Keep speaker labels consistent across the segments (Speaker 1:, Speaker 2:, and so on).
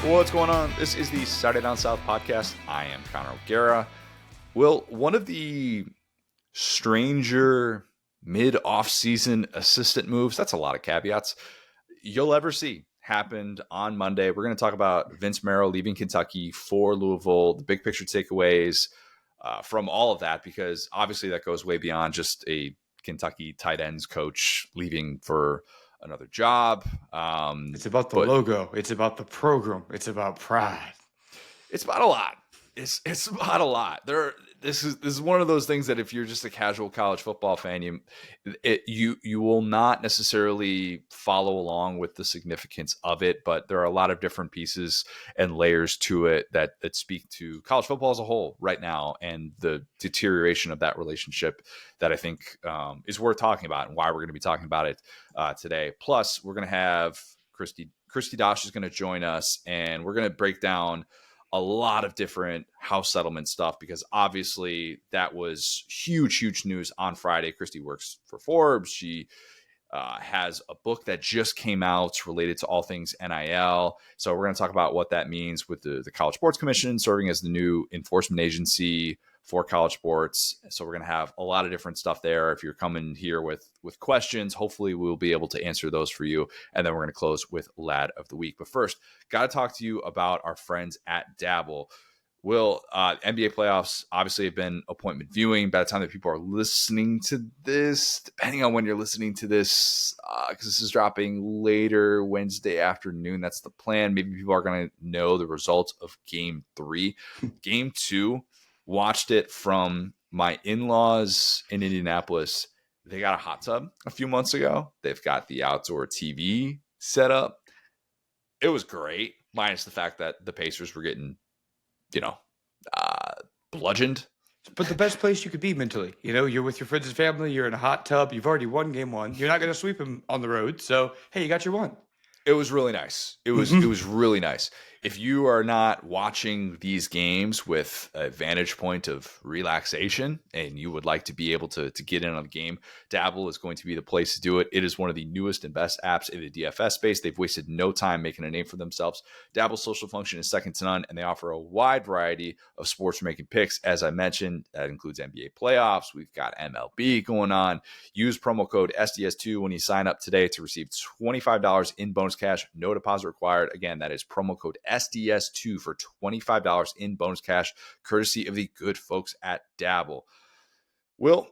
Speaker 1: What's going on? This is the Saturday Down South podcast. I am Connor O'Gara. Will, one of the stranger mid-off-season assistant moves, that's a lot of caveats, you'll ever see happened on Monday. We're going to talk about Vince Marrow leaving Kentucky for Louisville, the big picture takeaways from all of that, because obviously that goes way beyond just a Kentucky tight ends coach leaving for another job.
Speaker 2: It's about the logo. It's about the program. It's about pride.
Speaker 1: It's about a lot. It's about a lot. This is one of those things that if you're just a casual college football fan, you will not necessarily follow along with the significance of it. But there are a lot of different pieces and layers to it that speak to college football as a whole right now, and the deterioration of that relationship that I think is worth talking about, and why we're going to be talking about it today. Plus, we're going to have Kristi Dosh is going to join us, and we're going to break down a lot of different house settlement stuff, because obviously that was huge news on Friday. Kristi works for Forbes. She has a book that just came out related to all things NIL. So we're going to talk about what that means with the College Sports Commission serving as the new enforcement agency for college sports. So we're going to have a lot of different stuff there. If you're coming here with questions, hopefully we'll be able to answer those for you. And then we're going to close with Lad of the Week. But first, got to talk to you about our friends at Dabble. Will, NBA playoffs obviously have been appointment viewing by the time that people are listening to this, depending on when you're listening to this, because this is dropping later Wednesday afternoon. That's the plan. Maybe people are going to know the results of Game 3. Game 2, watched it from my in-laws in Indianapolis. They got a hot tub a few months ago. They've got the outdoor TV set up. It was great, minus the fact that the Pacers were getting, bludgeoned.
Speaker 2: But the best place you could be mentally, you're with your friends and family, you're in a hot tub, you've already won game 1. You're not going to sweep them on the road. So, hey, you got your one.
Speaker 1: It was really nice. It was really nice. If you are not watching these games with a vantage point of relaxation and you would like to be able to get in on the game, Dabble is going to be the place to do it. It is one of the newest and best apps in the DFS space. They've wasted no time making a name for themselves. Dabble's social function is second to none, and they offer a wide variety of sports for making picks. As I mentioned, that includes NBA playoffs. We've got MLB going on. Use promo code SDS2 when you sign up today to receive $25 in bonus cash. No deposit required. Again, that is promo code SDS2 for $25 in bonus cash, courtesy of the good folks at Dabble. Will,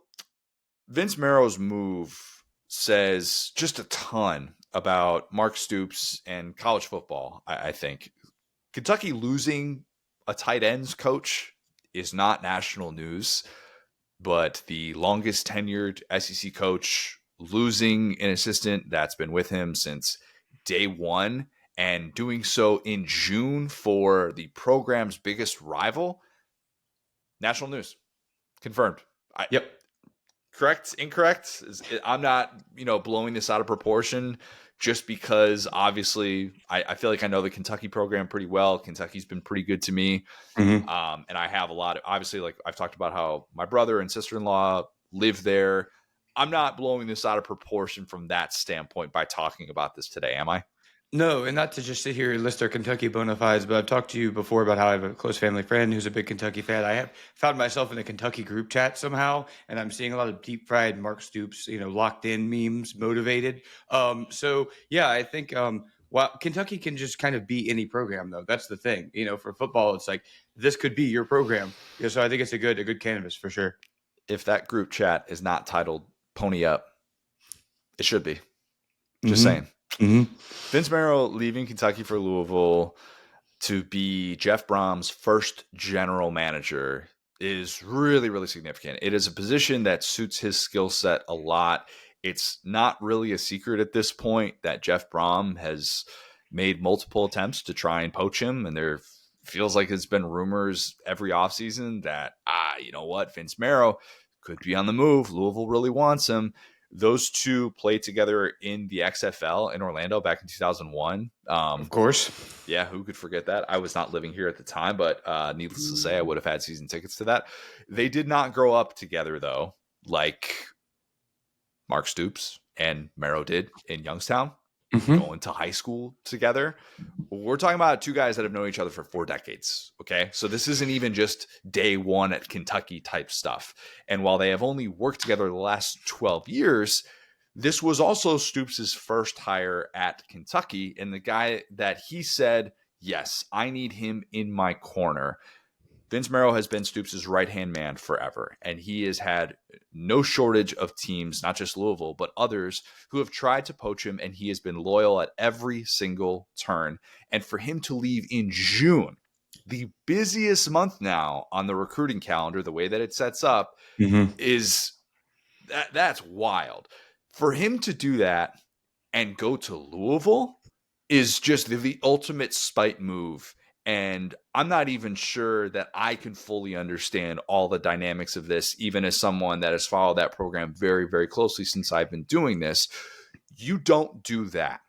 Speaker 1: Vince Marrow's move says just a ton about Mark Stoops and college football, I think. Kentucky losing a tight ends coach is not national news, but the longest tenured SEC coach losing an assistant that's been with him since day one, and doing so in June for the program's biggest rival, national news. Confirmed.
Speaker 2: Yep.
Speaker 1: Correct? Incorrect? I'm not, blowing this out of proportion just because obviously I feel like I know the Kentucky program pretty well. Kentucky's been pretty good to me.
Speaker 2: Mm-hmm.
Speaker 1: And I have a lot of, obviously, like I've talked about how my brother and sister-in-law live there. I'm not blowing this out of proportion from that standpoint by talking about this today, am I?
Speaker 2: No, and not to just sit here and list our Kentucky bona fides, but I've talked to you before about how I have a close family friend who's a big Kentucky fan. I have found myself in a Kentucky group chat somehow, and I'm seeing a lot of deep fried Mark Stoops, locked in memes, motivated. So yeah, I think while Kentucky can just kind of be any program, though. That's the thing. For football, it's like this could be your program. So I think it's a good canvas for sure.
Speaker 1: If that group chat is not titled Pony Up, it should be. Just saying.
Speaker 2: Mm-hmm.
Speaker 1: Vince Marrow leaving Kentucky for Louisville to be Jeff Brom's first general manager is really, really significant. It is a position that suits his skill set a lot. It's not really a secret at this point that Jeff Brom has made multiple attempts to try and poach him, and there feels like there's been rumors every offseason that, Vince Marrow could be on the move. Louisville really wants him. Those two played together in the XFL in Orlando back in 2001.
Speaker 2: Of course.
Speaker 1: Yeah, who could forget that? I was not living here at the time, but needless to say, I would have had season tickets to that. They did not grow up together, though, like Mark Stoops and Marrow did in Youngstown. going to high school together. We're talking about two guys that have known each other for 4 decades. Okay. So this isn't even just day one at Kentucky type stuff. And while they have only worked together the last 12 years, this was also Stoops' first hire at Kentucky. And the guy that he said, yes, I need him in my corner. Vince Marrow has been Stoops' right-hand man forever, and he has had no shortage of teams, not just Louisville, but others who have tried to poach him, and he has been loyal at every single turn. And for him to leave in June, the busiest month now on the recruiting calendar, the way that it sets up, is that's wild. For him to do that and go to Louisville is just the ultimate spite move. And I'm not even sure that I can fully understand all the dynamics of this, even as someone that has followed that program very, very closely since I've been doing this. You don't do that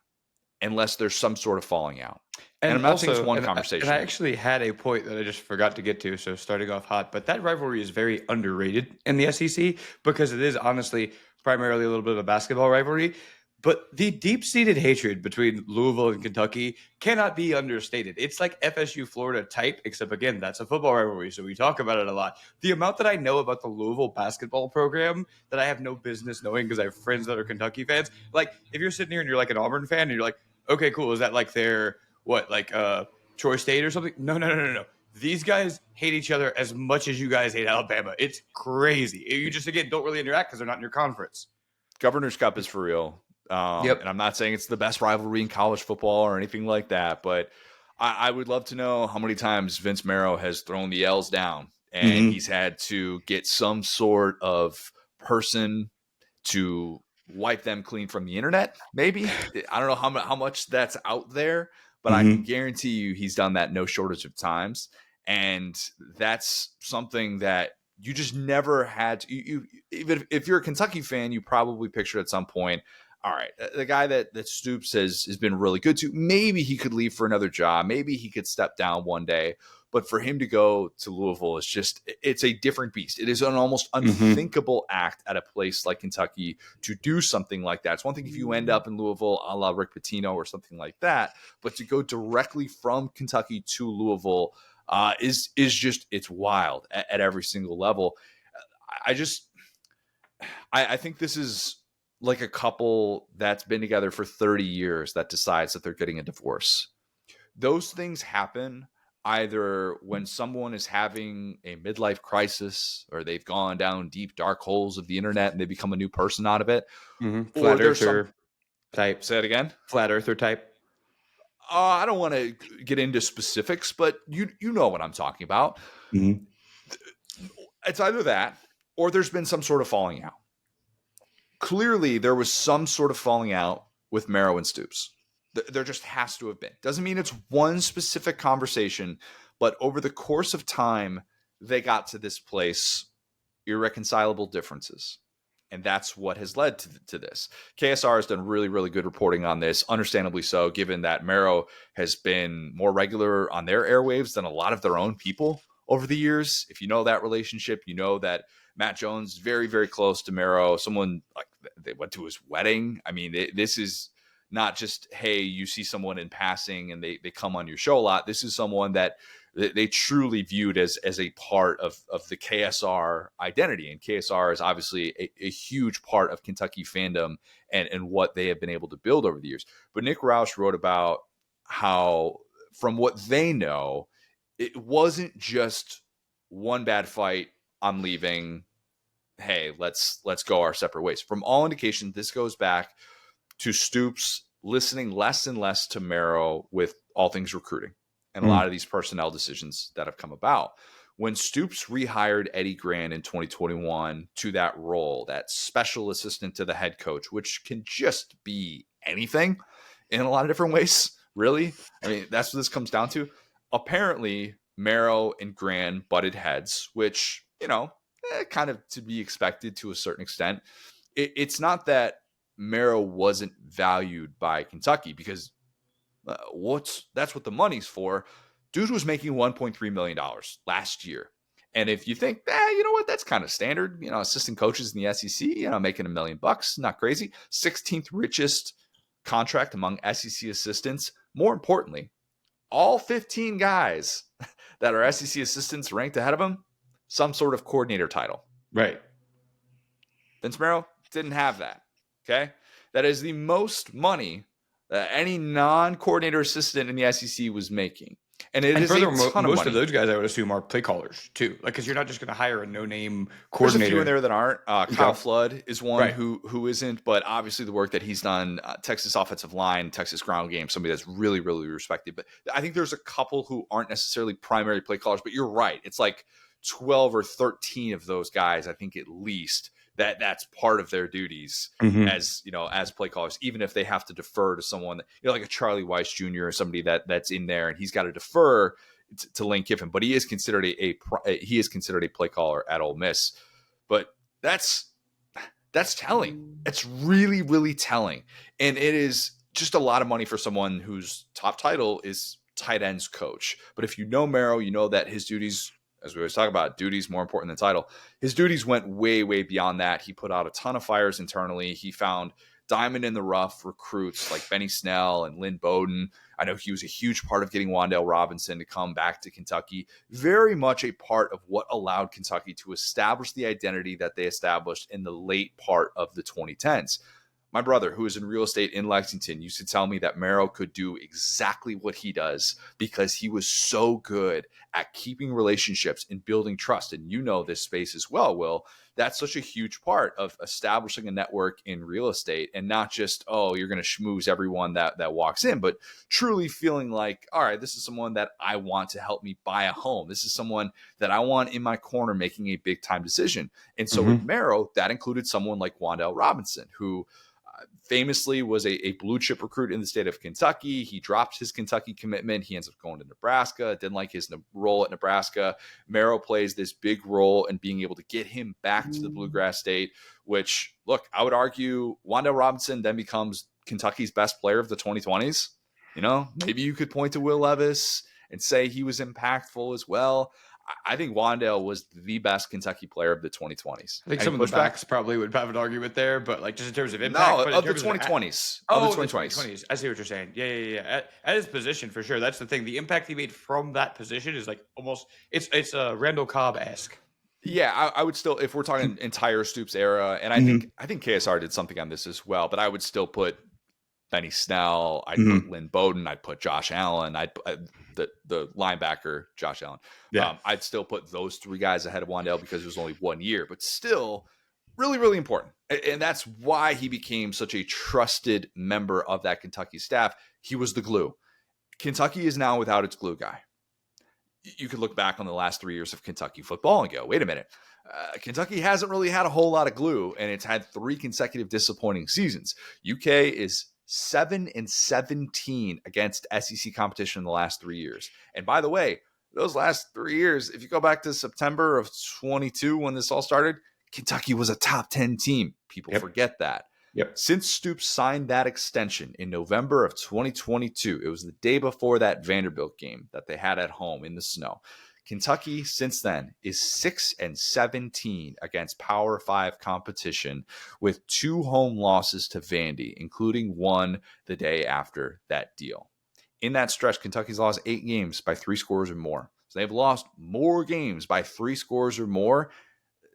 Speaker 1: unless there's some sort of falling out. And I'm not saying it's one conversation.
Speaker 2: And I actually had a point that I just forgot to get to, so starting off hot. But that rivalry is very underrated in the SEC because it is honestly primarily a little bit of a basketball rivalry. But the deep-seated hatred between Louisville and Kentucky cannot be understated. It's like FSU Florida type, except again, that's a football rivalry, so we talk about it a lot. The amount that I know about the Louisville basketball program that I have no business knowing because I have friends that are Kentucky fans. Like, if you're sitting here and you're like an Auburn fan and you're like, okay, cool, is that like their, Troy State or something? No. These guys hate each other as much as you guys hate Alabama. It's crazy. You just, again, don't really interact because they're not in your conference.
Speaker 1: Governor's Cup is for real. And I'm not saying it's the best rivalry in college football or anything like that, but I would love to know how many times Vince Marrow has thrown the L's down and he's had to get some sort of person to wipe them clean from the internet. Maybe I don't know how much that's out there, but I can guarantee you he's done that no shortage of times. And that's something that you just never had to, even if you're a Kentucky fan, you probably pictured at some point, all right, the guy that Stoops has been really good to, maybe he could leave for another job. Maybe he could step down one day. But for him to go to Louisville is it's a different beast. It is an almost unthinkable act at a place like Kentucky to do something like that. It's one thing if you end up in Louisville a la Rick Pitino or something like that, but to go directly from Kentucky to Louisville is just, it's wild at every single level. I think this is like a couple that's been together for 30 years that decides that they're getting a divorce. Those things happen either when someone is having a midlife crisis or they've gone down deep, dark holes of the internet and they become a new person out of it.
Speaker 2: Flat earther type.
Speaker 1: Say it again.
Speaker 2: Flat earther type.
Speaker 1: I don't want to get into specifics, but you know what I'm talking about. It's either that or there's been some sort of falling out. Clearly, there was some sort of falling out with Marrow and Stoops. There just has to have been. Doesn't mean it's one specific conversation, but over the course of time, they got to this place, irreconcilable differences. And that's what has led to this. KSR has done really, really good reporting on this, understandably so, given that Marrow has been more regular on their airwaves than a lot of their own people over the years. If you know that relationship, you know that Matt Jones, very, very close to Marrow. Someone like they went to his wedding. I mean, this is not just, hey, you see someone in passing and they come on your show a lot. This is someone that they truly viewed as a part of the KSR identity. And KSR is obviously a huge part of Kentucky fandom and what they have been able to build over the years. But Nick Roush wrote about how, from what they know, it wasn't just one bad fight, I'm leaving, hey, let's go our separate ways. From all indications, this goes back to Stoops listening less and less to Marrow with all things recruiting and a lot of these personnel decisions that have come about. When Stoops rehired Eddie Gran in 2021 to that role, that special assistant to the head coach, which can just be anything in a lot of different ways, really. I mean, that's what this comes down to. Apparently, Marrow and Gran butted heads, which, kind of to be expected to a certain extent. It's not that Marrow wasn't valued by Kentucky because that's what the money's for. Dude was making $1.3 million last year. And if you think, you know what, that's kind of standard, assistant coaches in the SEC, making $1 million, not crazy. 16th richest contract among SEC assistants. More importantly, all 15 guys that are SEC assistants ranked ahead of him, some sort of coordinator title.
Speaker 2: Right.
Speaker 1: Vince Marrow didn't have that. Okay. That is the most money that any non-coordinator assistant in the SEC was making. And it is a ton of money.
Speaker 2: Most of those guys, I would assume, are play callers too. Like, because you're not just going to hire a no-name
Speaker 1: There's
Speaker 2: coordinator.
Speaker 1: a few in there that aren't. Kyle
Speaker 2: Okay.
Speaker 1: Flood is one
Speaker 2: Right.
Speaker 1: who isn't, but obviously the work that he's done, Texas offensive line, Texas ground game, somebody that's really, really respected. But I think there's a couple who aren't necessarily primary play callers, but you're right. It's like 12 or 13 of those guys, I think at least, that's part of their duties as, as play callers, even if they have to defer to someone, like a Charlie Weiss Jr. or somebody that's in there and he's got to defer to Lane Kiffin, but he is considered a play caller at Ole Miss. But that's telling. It's really, really telling. And it is just a lot of money for someone whose top title is tight ends coach. But if you know Marrow, you know that his duties, as we always talk about, duties more important than title. His duties went way, way beyond that. He put out a ton of fires internally. He found diamond in the rough recruits like Benny Snell and Lynn Bowden. I know he was a huge part of getting Wan'Dale Robinson to come back to Kentucky. Very much a part of what allowed Kentucky to establish the identity that they established in the late part of the 2010s. My brother, who is in real estate in Lexington, used to tell me that Marrow could do exactly what he does because he was so good at keeping relationships and building trust. And you know this space as well, Will. That's such a huge part of establishing a network in real estate, and not just, you're going to schmooze everyone that walks in, but truly feeling like, all right, this is someone that I want to help me buy a home. This is someone that I want in my corner making a big time decision. And so with Marrow, that included someone like Wan'Dale Robinson, who famously was a blue chip recruit in the state of Kentucky. He dropped his Kentucky commitment. He ends up going to Nebraska. Didn't like his role at Nebraska. Marrow plays this big role in being able to get him back to the Bluegrass State, which, look, I would argue Wan'Dale Robinson then becomes Kentucky's best player of the 2020s. Maybe you could point to Will Levis and say he was impactful as well. I think Wan'Dale was the best Kentucky player of the 2020s.
Speaker 2: I think some of the backs probably would have an argument there, but like just in terms of impact.
Speaker 1: No, of the 2020s. Of the 2020s.
Speaker 2: I see what you're saying. Yeah. At his position, for sure. That's the thing. The impact he made from that position is like almost, it's Randall Cobb-esque.
Speaker 1: Yeah, I would still, if we're talking entire Stoops era, and I think KSR did something on this as well, but I would still put Benny Snell, I'd put Lynn Bowden, I'd put Josh Allen, the linebacker Josh Allen.
Speaker 2: Yeah.
Speaker 1: I'd still put those three guys ahead of Wan'Dale because it was only 1 year, but still really, really important. And that's why he became such a trusted member of that Kentucky staff. He was the glue. Kentucky is now without its glue guy. You could look back on the last 3 years of Kentucky football and go, wait a minute. Kentucky hasn't really had a whole lot of glue, and it's had 3 consecutive disappointing seasons. UK is 7-17 against SEC competition in the last 3 years. And by the way, those last 3 years, if you go back to September of 22 when this all started, Kentucky was a top 10 team. People forget that.
Speaker 2: Yep.
Speaker 1: Since Stoops signed that extension in November of 2022, it was the day before that Vanderbilt game that they had at home in the snow. Kentucky since then is 6-17 against Power 5 competition, with 2 home losses to Vandy, including one the day after that deal. In that stretch, Kentucky's lost 8 games by 3 scores or more. So they've lost more games by 3 scores or more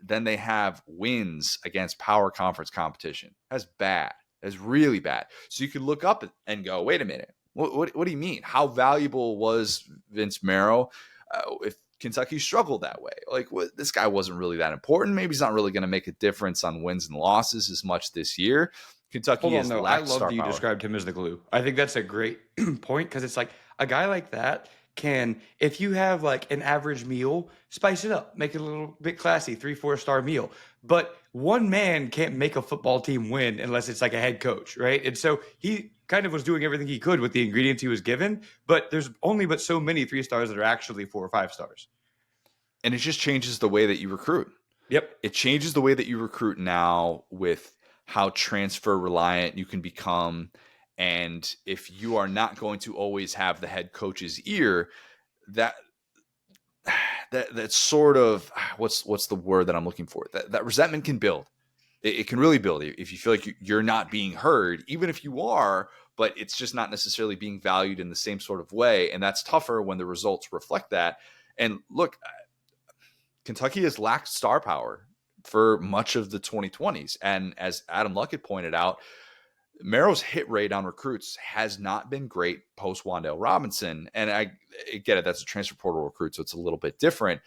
Speaker 1: than they have wins against Power Conference competition. That's bad. That's really bad. So you could look up and go, wait a minute. What do you mean? How valuable was Vince Marrow if Kentucky struggled that way? Like, this guy wasn't really that important. Maybe he's not really going to make a difference on wins and losses as much this year. Kentucky is
Speaker 2: I love that you described him as the glue. I think that's a great point, because it's like a guy like that can, if you have like an average meal, spice it up, make it a little bit classy, 3-4 star meal. But one man can't make a football team win unless it's like a head coach, right? And so he kind of was doing everything he could with the ingredients he was given, but there's only but so many 3 stars that are actually 4 or 5 stars.
Speaker 1: And it just changes the way that you recruit.
Speaker 2: Yep.
Speaker 1: It changes the way that you recruit now with how transfer reliant you can become. And if you are not going to always have the head coach's ear, that sort of, what's the word that I'm looking for? That resentment can build. It can really build you if you feel like you're not being heard, even if you are, but it's just not necessarily being valued in the same sort of way. And that's tougher when the results reflect that. And look, Kentucky has lacked star power for much of the 2020s. And as Adam Luck had pointed out, Marrow's hit rate on recruits has not been great post Wandale Robinson. And I get it, that's a transfer portal recruit, so it's a little bit different.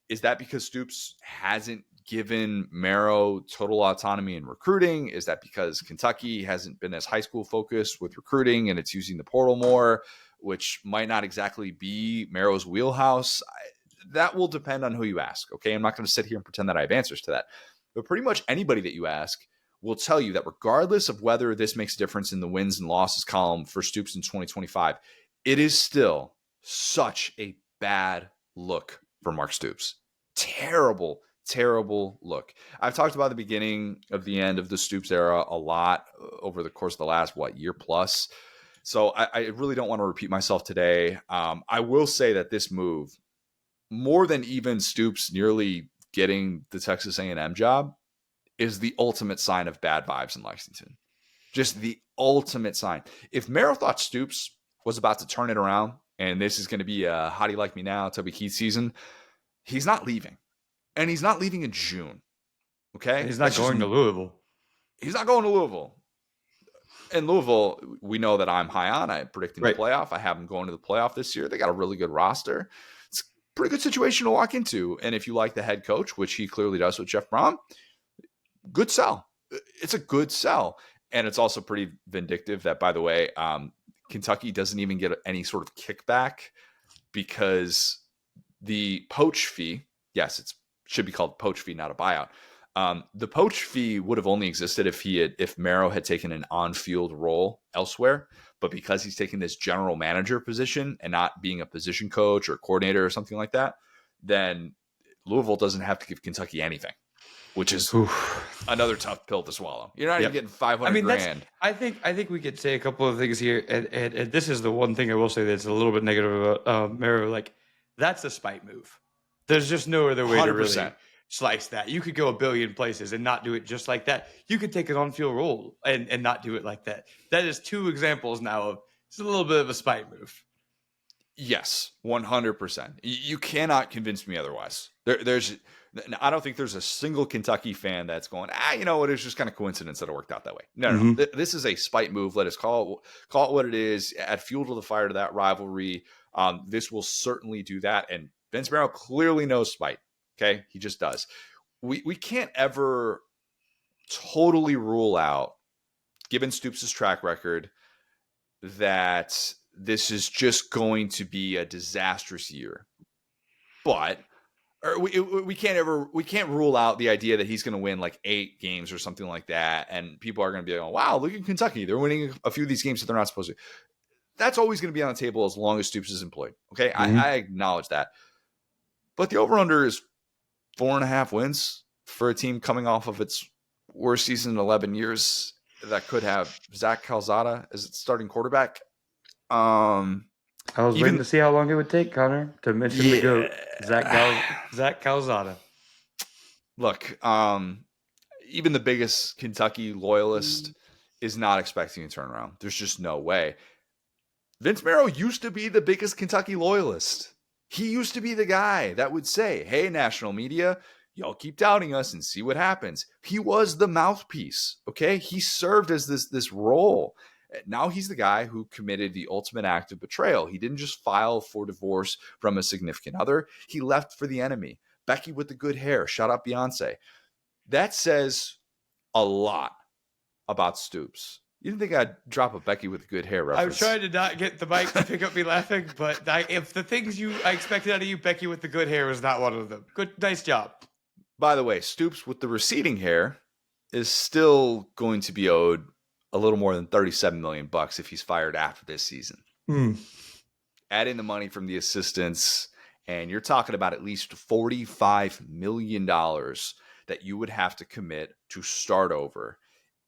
Speaker 1: Is that because Stoops hasn't given Marrow total autonomy in recruiting? Is that because Kentucky hasn't been as high school focused with recruiting and it's using the portal more, which might not exactly be Marrow's wheelhouse? That will depend on who you ask. Okay. I'm not going to sit here and pretend that I have answers to that, but pretty much anybody that you ask will tell you that regardless of whether this makes a difference in the wins and losses column for Stoops in 2025, it is still such a bad look for Mark Stoops. Terrible, terrible look. I've talked about the beginning of the end of the Stoops era a lot over the course of the last, year plus. So I really don't want to repeat myself today. I will say that this move, more than even Stoops nearly getting the Texas A&M job, is the ultimate sign of bad vibes in Lexington. Just the ultimate sign. If Marrow thought Stoops was about to turn it around and this is going to be a how do you like me now, Toby Keith season, he's not leaving. And he's not leaving in June. Okay?
Speaker 2: And he's not going to Louisville.
Speaker 1: He's not going to Louisville. And Louisville, we know that I'm high on. I'm predicting the playoff. I have them going to the playoff this year. They got a really good roster. It's a pretty good situation to walk into. And if you like the head coach, which he clearly does with Jeff Brom, good sell. It's a good sell. And it's also pretty vindictive that, by the way, Kentucky doesn't even get any sort of kickback because the poach fee, yes, it should be called poach fee, not a buyout. The poach fee would have only existed if Marrow had taken an on-field role elsewhere, but because he's taking this general manager position and not being a position coach or coordinator or something like that, then Louisville doesn't have to give Kentucky anything, which is another tough pill to swallow. You're not even getting $500 grand.
Speaker 2: I think we could say a couple of things here, and this is the one thing I will say that's a little bit negative about Marrow. Like, that's a spite move. There's just no other way 100%. To really slice that. You could go a billion places and not do it just like that. You could take an on-field role and not do it like that. That is two examples now of it's a little bit of a spite move.
Speaker 1: Yes, 100%. You cannot convince me otherwise. I don't think there's a single Kentucky fan that's going, you know what, it's just kind of coincidence that it worked out that way. No. This is a spite move. Let us call it what it is. Add fuel to the fire to that rivalry. This will certainly do that. And Vince Marrow clearly knows spite. Okay, he just does. We can't ever totally rule out, given Stoops' track record, that this is just going to be a disastrous year. But we can't rule out the idea that he's going to win like 8 games or something like that, and people are going to be like, wow, look at Kentucky, they're winning a few of these games that they're not supposed to. That's always going to be on the table as long as Stoops is employed. Okay, I acknowledge that. But the over-under is 4.5 wins for a team coming off of its worst season in 11 years that could have Zach Calzada as its starting quarterback.
Speaker 2: I was waiting to see how long it would take, Connor, to mention the GOAT, Zach Calzada.
Speaker 1: Look, even the biggest Kentucky loyalist is not expecting a turnaround. There's just no way. Vince Marrow used to be the biggest Kentucky loyalist. He used to be the guy that would say, hey, national media, y'all keep doubting us and see what happens. He was the mouthpiece, okay? He served as this role. Now he's the guy who committed the ultimate act of betrayal. He didn't just file for divorce from a significant other. He left for the enemy. Becky with the good hair. Shout out Beyonce. That says a lot about Stoops. You didn't think I'd drop a Becky with good hair reference?
Speaker 2: I was trying to not get the mic to pick up me laughing, but if the things I expected out of you, Becky with the good hair was not one of them. Good, nice job.
Speaker 1: By the way, Stoops with the receding hair is still going to be owed a little more than $37 million if he's fired after this season. Add in the money from the assistants, and you're talking about at least $45 million that you would have to commit to start over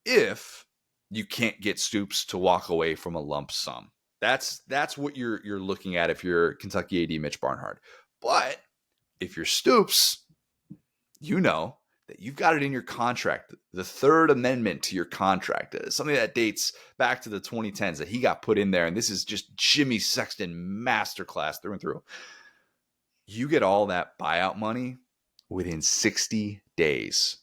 Speaker 1: if you can't get Stoops to walk away from a lump sum. That's what you're looking at if you're Kentucky AD Mitch Barnhart. But if you're Stoops, you know that you've got it in your contract, the third amendment to your contract, something that dates back to the 2010s that he got put in there. And this is just Jimmy Sexton masterclass through and through. You get all that buyout money within 60 days.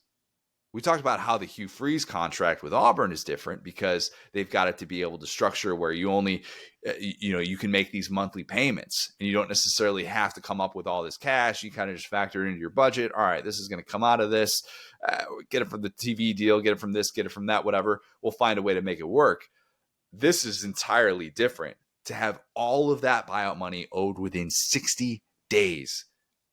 Speaker 1: We talked about how the Hugh Freeze contract with Auburn is different because they've got it to be able to structure where you only, you can make these monthly payments and you don't necessarily have to come up with all this cash. You kind of just factor it into your budget. All right, this is going to come out of this. Get it from the TV deal, get it from this, get it from that, whatever. We'll find a way to make it work. This is entirely different. To have all of that buyout money owed within 60 days.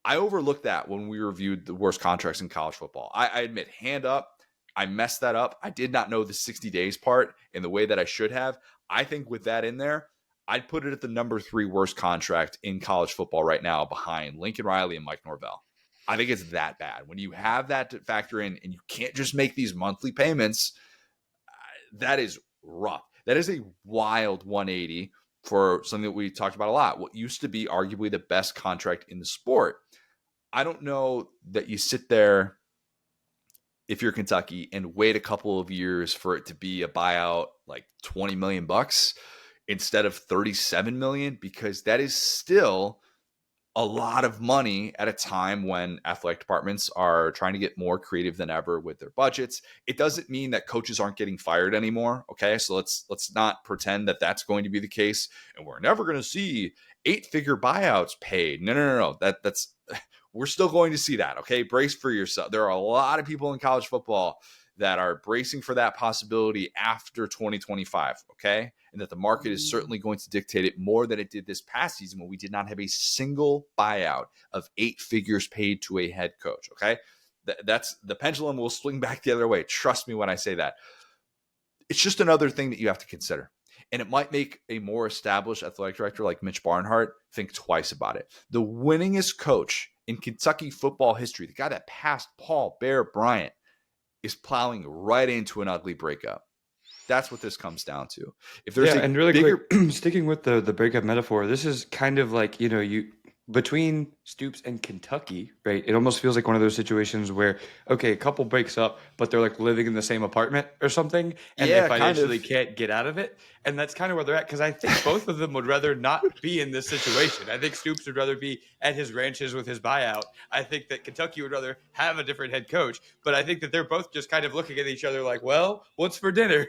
Speaker 1: I overlooked that when we reviewed the worst contracts in college football. I admit, hand up, I messed that up. I did not know the 60 days part in the way that I should have. I think with that in there, I'd put it at the number 3 worst contract in college football right now behind Lincoln Riley and Mike Norvell. I think it's that bad. When you have that to factor in and you can't just make these monthly payments, that is rough. That is a wild 180 for something that we talked about a lot. What used to be arguably the best contract in the sport. I don't know that you sit there, if you're Kentucky, and wait a couple of years for it to be a buyout like $20 million instead of $37 million, because that is still a lot of money at a time when athletic departments are trying to get more creative than ever with their budgets. It doesn't mean that coaches aren't getting fired anymore. Okay. So let's not pretend that that's going to be the case and we're never going to see 8-figure buyouts paid. No. That's we're still going to see that. Okay. Brace for yourself. There are a lot of people in college football that are bracing for that possibility after 2025. Okay. And that the market is certainly going to dictate it more than it did this past season when we did not have a single buyout of 8 figures paid to a head coach. Okay. That's the pendulum will swing back the other way. Trust me when I say that. It's just another thing that you have to consider. And it might make a more established athletic director like Mitch Barnhart think twice about it. The winningest coach in Kentucky football history, the guy that passed Paul Bear Bryant, is plowing right into an ugly breakup. That's what this comes down to. If there's
Speaker 2: and really quick, sticking with the breakup metaphor, this is kind of like, you between Stoops and Kentucky, right? It almost feels like one of those situations where, okay, a couple breaks up, but they're like living in the same apartment or something, and they financially can't get out of it. And that's kind of where they're at, because I think both of them would rather not be in this situation. I think Stoops would rather be at his ranches with his buyout. I think that Kentucky would rather have a different head coach, but I think that they're both just kind of looking at each other like, well, what's for dinner?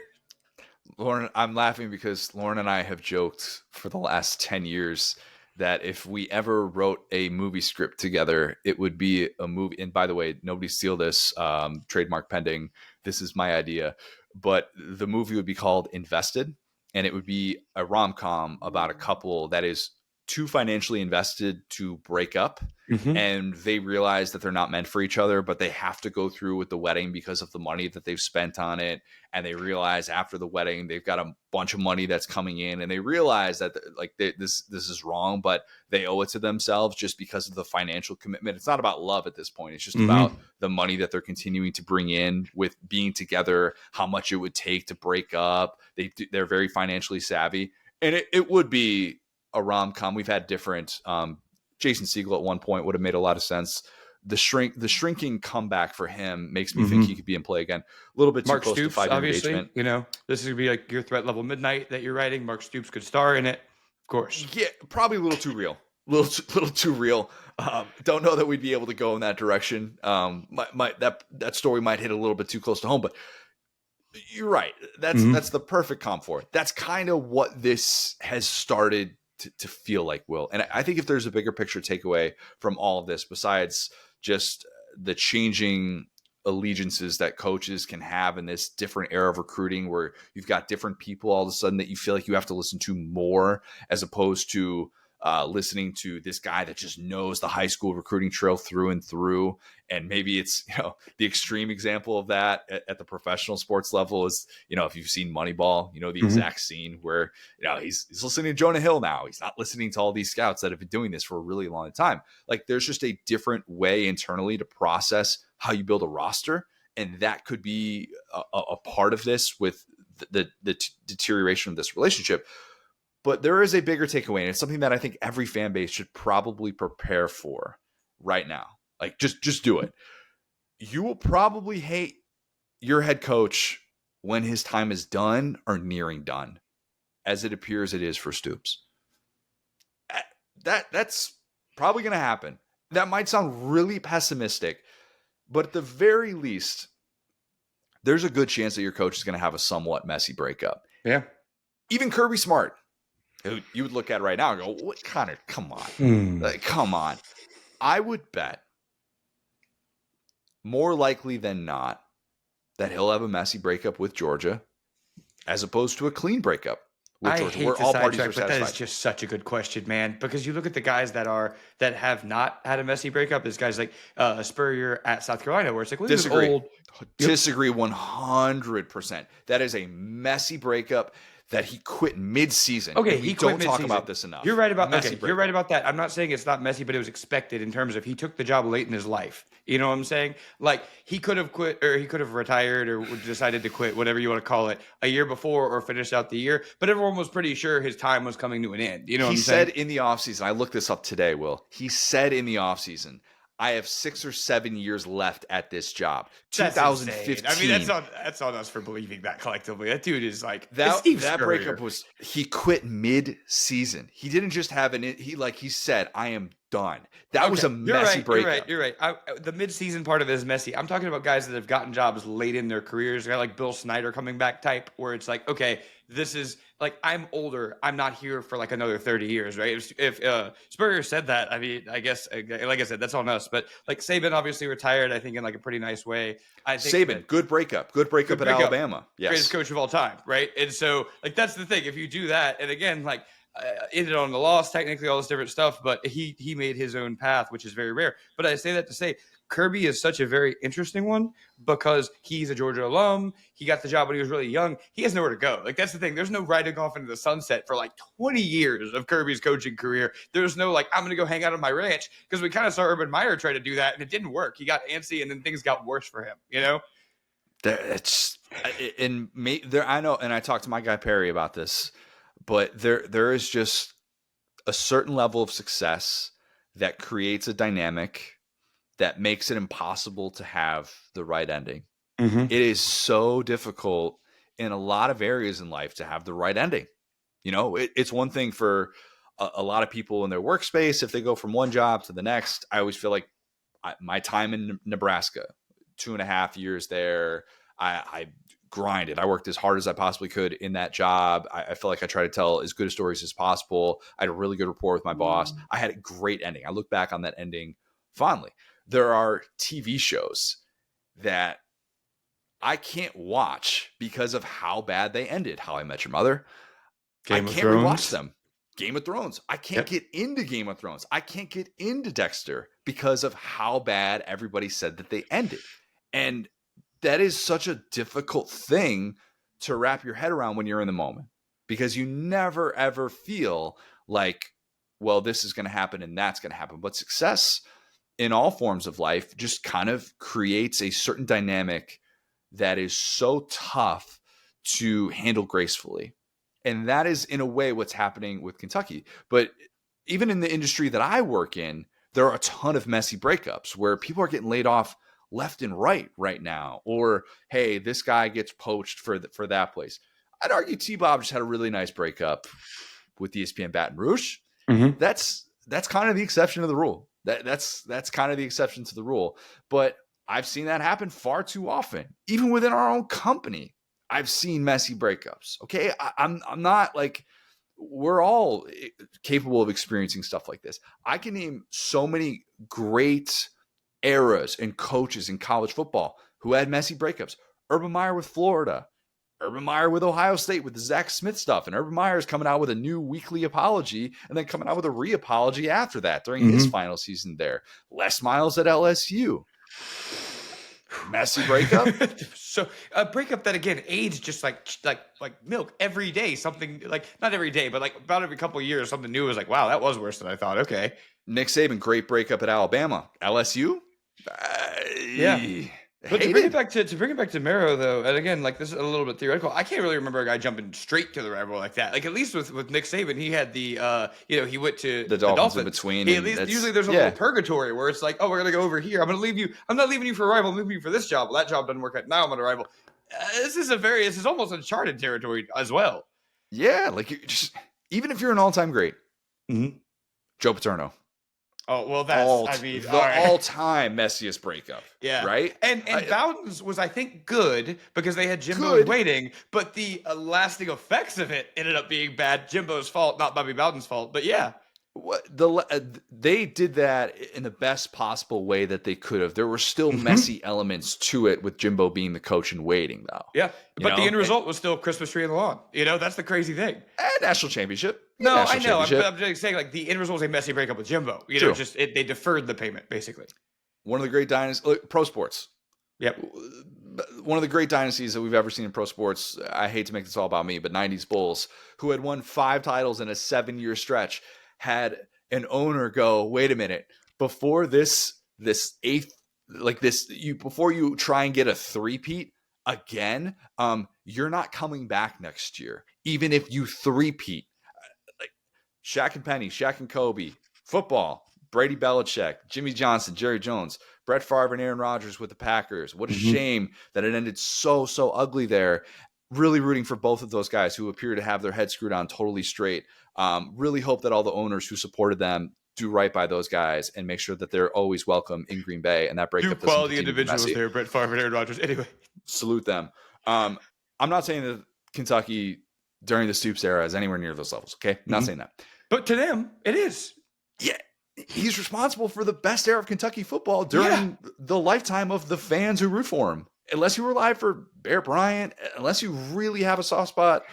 Speaker 1: Lauren, I'm laughing because Lauren and I have joked for the last 10 years that if we ever wrote a movie script together, it would be a movie. And by the way, nobody steal this, trademark pending. This is my idea. But the movie would be called Invested, and it would be a rom-com about a couple that is too financially invested to break up. Mm-hmm. And they realize that they're not meant for each other, but they have to go through with the wedding because of the money that they've spent on it. And they realize after the wedding, they've got a bunch of money that's coming in, and they realize that this is wrong, but they owe it to themselves just because of the financial commitment. It's not about love at this point. It's just about the money that they're continuing to bring in with being together, how much it would take to break up. They're very financially savvy, and it would be a rom-com. We've had different, Jason Segel at one point would have made a lot of sense. The shrinking comeback for him makes me think he could be in play again. A little bit too close to 5-year engagement.
Speaker 2: This is going to be like your Threat Level Midnight that you're writing. Mark Stoops could star in it, of course.
Speaker 1: Yeah, probably a little too real. Little too real. Don't know that we'd be able to go in that direction. That story might hit a little bit too close to home, but you're right. That's the perfect comp for it. That's kind of what this has started to feel like, Will. And I think if there's a bigger picture takeaway from all of this, besides just the changing allegiances that coaches can have in this different era of recruiting, where you've got different people all of a sudden that you feel like you have to listen to more, as opposed to listening to this guy that just knows the high school recruiting trail through and through. And maybe it's, the extreme example of that at the professional sports level is, if you've seen Moneyball, the exact scene where, he's listening to Jonah Hill now. He's not listening to all these scouts that have been doing this for a really long time. Like, there's just a different way internally to process how you build a roster. And that could be a part of this with the deterioration of this relationship. But there is a bigger takeaway, and it's something that I think every fan base should probably prepare for right now. Like, just do it. you will probably hate your head coach when his time is done or nearing done, as it appears it is for Stoops. That's probably going to happen. That might sound really pessimistic, but at the very least, there's a good chance that your coach is going to have a somewhat messy breakup.
Speaker 2: Yeah.
Speaker 1: Even Kirby Smart, who you would look at right now and go, what kind of, come on. Like, come on. I would bet more likely than not that he'll have a messy breakup with Georgia as opposed to a clean breakup with Georgia,
Speaker 2: hate
Speaker 1: where
Speaker 2: to
Speaker 1: all parties
Speaker 2: sidetrack,
Speaker 1: are
Speaker 2: but
Speaker 1: satisfied.
Speaker 2: that is just such a good question, man. Because you look at the guys that have not had a messy breakup. There's guys like Spurrier at South Carolina, where it's like, well, he was
Speaker 1: Disagree.
Speaker 2: old.
Speaker 1: Disagree 100%. That is a messy breakup that he quit mid-season.
Speaker 2: Okay,
Speaker 1: we don't talk about this enough.
Speaker 2: You're right about
Speaker 1: messy
Speaker 2: You're right about that. I'm not saying it's not messy, but it was expected in terms of he took the job late in his life. You know what I'm saying? Like he could have quit, or he could have retired, or decided to quit, whatever you want to call it, a year before or finish out the year. But everyone was pretty sure his time was coming to an end. You know what I'm saying?
Speaker 1: He said in the offseason, I looked this up today, Will. He said in the offseason, I have 6 or 7 years left at this job.
Speaker 2: That's
Speaker 1: 2015.
Speaker 2: insane. I mean, that's on us for believing that collectively. That dude is like
Speaker 1: that breakup was he quit mid-season. He didn't just have he said, I am done. That was a messy breakup.
Speaker 2: You're right. The mid-season part of it is messy. I'm talking about guys that have gotten jobs late in their careers. Guy like Bill Snyder coming back type, where it's like, okay, this is like I'm older. I'm not here for like another 30 years, right? If Spurrier said that, I mean, I guess like I said, that's on us. But like Saban obviously retired, I think in like a pretty nice way. I think
Speaker 1: Saban, good breakup at Alabama. Yes,
Speaker 2: greatest coach of all time, right? And so like that's the thing. If you do that, and again, like ended on the loss, technically all this different stuff, but he made his own path, which is very rare. But I say that to say Kirby is such a very interesting one because he's a Georgia alum. He got the job when he was really young. He has nowhere to go. Like that's the thing. There's no riding off into the sunset for like 20 years of Kirby's coaching career. There's no like I'm going to go hang out on my ranch, because we kind of saw Urban Meyer try to do that and it didn't work. He got antsy and then things got worse for him. You know.
Speaker 1: It's in me there. I know, and I talked to my guy Perry about this, but there is just a certain level of success that creates a dynamic that makes it impossible to have the right ending.
Speaker 2: Mm-hmm.
Speaker 1: It is so difficult in a lot of areas in life to have the right ending. You know, it's one thing for a lot of people in their workspace. If they go from one job to the next, I always feel like my time in Nebraska, 2.5 years there, I grinded. I worked as hard as I possibly could in that job. I feel like I tried to tell as good stories as possible. I had a really good rapport with my boss. I had a great ending. I look back on that ending fondly. There are TV shows that I can't watch because of how bad they ended. How I Met Your Mother. I can't rewatch them. Game of Thrones. I can't get into Game of Thrones. I can't get into Dexter because of how bad everybody said that they ended. And that is such a difficult thing to wrap your head around when you're in the moment, because you never, ever feel like, well, this is going to happen and that's going to happen. But success in all forms of life just kind of creates a certain dynamic that is so tough to handle gracefully. And that is, in a way, what's happening with Kentucky. But even in the industry that I work in, there are a ton of messy breakups where people are getting laid off left and right now. Or, hey, this guy gets poached for that place. I'd argue T-Bob just had a really nice breakup with ESPN Baton Rouge.
Speaker 2: Mm-hmm.
Speaker 1: That's kind of the exception to the rule. That's kind of the exception to the rule. But I've seen that happen far too often. Even within our own company, I've seen messy breakups. Okay, I'm not like, we're all capable of experiencing stuff like this. I can name so many great eras and coaches in college football who had messy breakups. Urban Meyer with Florida, Urban Meyer with Ohio State with the Zach Smith stuff, and Urban Meyer is coming out with a new weekly apology and then coming out with a re-apology after that during his final season there. Les Miles at LSU. Messy breakup.
Speaker 2: So a breakup that again aged just like milk every day. Something like not every day, but like about every couple of years, something new was like, wow, that was worse than I thought. Okay.
Speaker 1: Nick Saban, great breakup at Alabama. LSU.
Speaker 2: Yeah. But to bring it back to Marrow though, and again, like this is a little bit theoretical. I can't really remember a guy jumping straight to the rival like that. Like at least with Nick Saban, he had the he went to
Speaker 1: the Dolphins in between.
Speaker 2: At least usually there's a little purgatory where it's like, oh, we're gonna go over here. I'm gonna leave you. I'm not leaving you for a rival. I'm leaving you for this job. Well, that job doesn't work out. Now I'm on a rival. This is almost uncharted territory as well.
Speaker 1: Yeah, like even if you're an all-time great, Joe Paterno.
Speaker 2: Oh, well, that's,
Speaker 1: all-time messiest breakup.
Speaker 2: Yeah.
Speaker 1: Right?
Speaker 2: And Bowden's was, I think, good because they had Jimbo in waiting, but the lasting effects of it ended up being bad. Jimbo's fault, not Bobby Bowden's fault, but yeah.
Speaker 1: They did that in the best possible way that they could have. There were still messy elements to it with Jimbo being the coach in waiting, though.
Speaker 2: Yeah, but the end result was still Christmas tree on the lawn. That's the crazy thing.
Speaker 1: And national championship.
Speaker 2: No, I know. I'm just saying, like, the end result was a messy breakup with Jimbo. They deferred the payment, basically.
Speaker 1: One of the great dynasties, pro sports.
Speaker 2: Yep.
Speaker 1: One of the great dynasties that we've ever seen in pro sports. I hate to make this all about me, but 90s Bulls, who had won 5 titles in a 7-year stretch, had an owner go, wait a minute, before this eighth, like this, before you try and get a three-peat again, you're not coming back next year, even if you three-peat. Like Shaq and Penny, Shaq and Kobe, football, Brady Belichick, Jimmy Johnson, Jerry Jones, Brett Favre and Aaron Rodgers with the Packers. What a shame that it ended so ugly there. Really rooting for both of those guys who appear to have their heads screwed on totally straight. Really hope that all the owners who supported them do right by those guys and make sure that they're always welcome in Green Bay. And that breakup doesn't
Speaker 2: quality individuals there, Brett Favre and Aaron Rodgers. Anyway,
Speaker 1: salute them. I'm not saying that Kentucky during the Stoops era is anywhere near those levels. Okay, not saying that,
Speaker 2: but to them it is.
Speaker 1: Yeah, he's responsible for the best era of Kentucky football during the lifetime of the fans who root for him. Unless you were alive for Bear Bryant, unless you really have a soft spot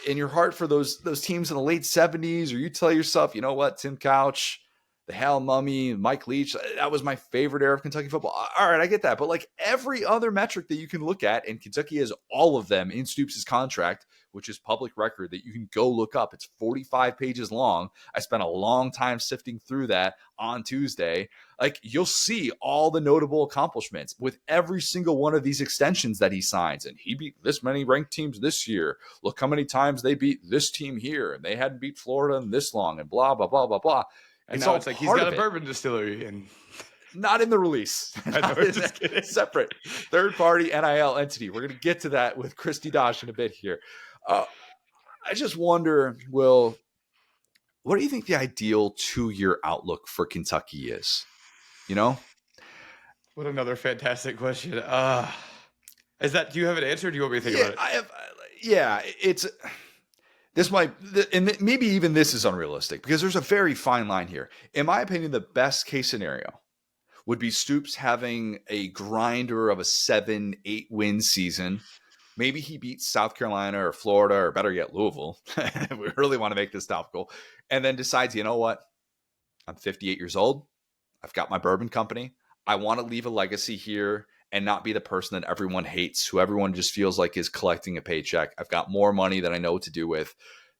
Speaker 1: in your heart for those teams in the late 70s, or you tell yourself, you know what, Tim Couch, the Hal Mummy, Mike Leach, that was my favorite era of Kentucky football. All right, I get that. But like every other metric that you can look at, and Kentucky has all of them in Stoops' contract, which is public record that you can go look up. It's 45 pages long. I spent a long time sifting through that on Tuesday. Like, you'll see all the notable accomplishments with every single one of these extensions that he signs. And he beat this many ranked teams this year. Look how many times they beat this team here, and they hadn't beat Florida in this long, and blah, blah, blah, blah, blah.
Speaker 2: And now it's like he's got a bourbon distillery, and
Speaker 1: not in the release.
Speaker 2: I know, just kidding.
Speaker 1: Separate third-party NIL entity. We're going to get to that with Kristi Dosh in a bit here. I just wonder, Will, what do you think the ideal 2-year outlook for Kentucky is?
Speaker 2: What another fantastic question. Is that? Do you have an answer? Or do you want me to think about it?
Speaker 1: I have. It's. This might, and maybe even this is unrealistic because there's a very fine line here. In my opinion, the best case scenario would be Stoops having a grinder of a 7-8 win season. Maybe he beats South Carolina or Florida, or better yet, Louisville. We really want to make this topical. And then decides, you know what? I'm 58 years old. I've got my bourbon company. I want to leave a legacy here and not be the person that everyone hates, who everyone just feels like is collecting a paycheck. I've got more money than I know what to do with.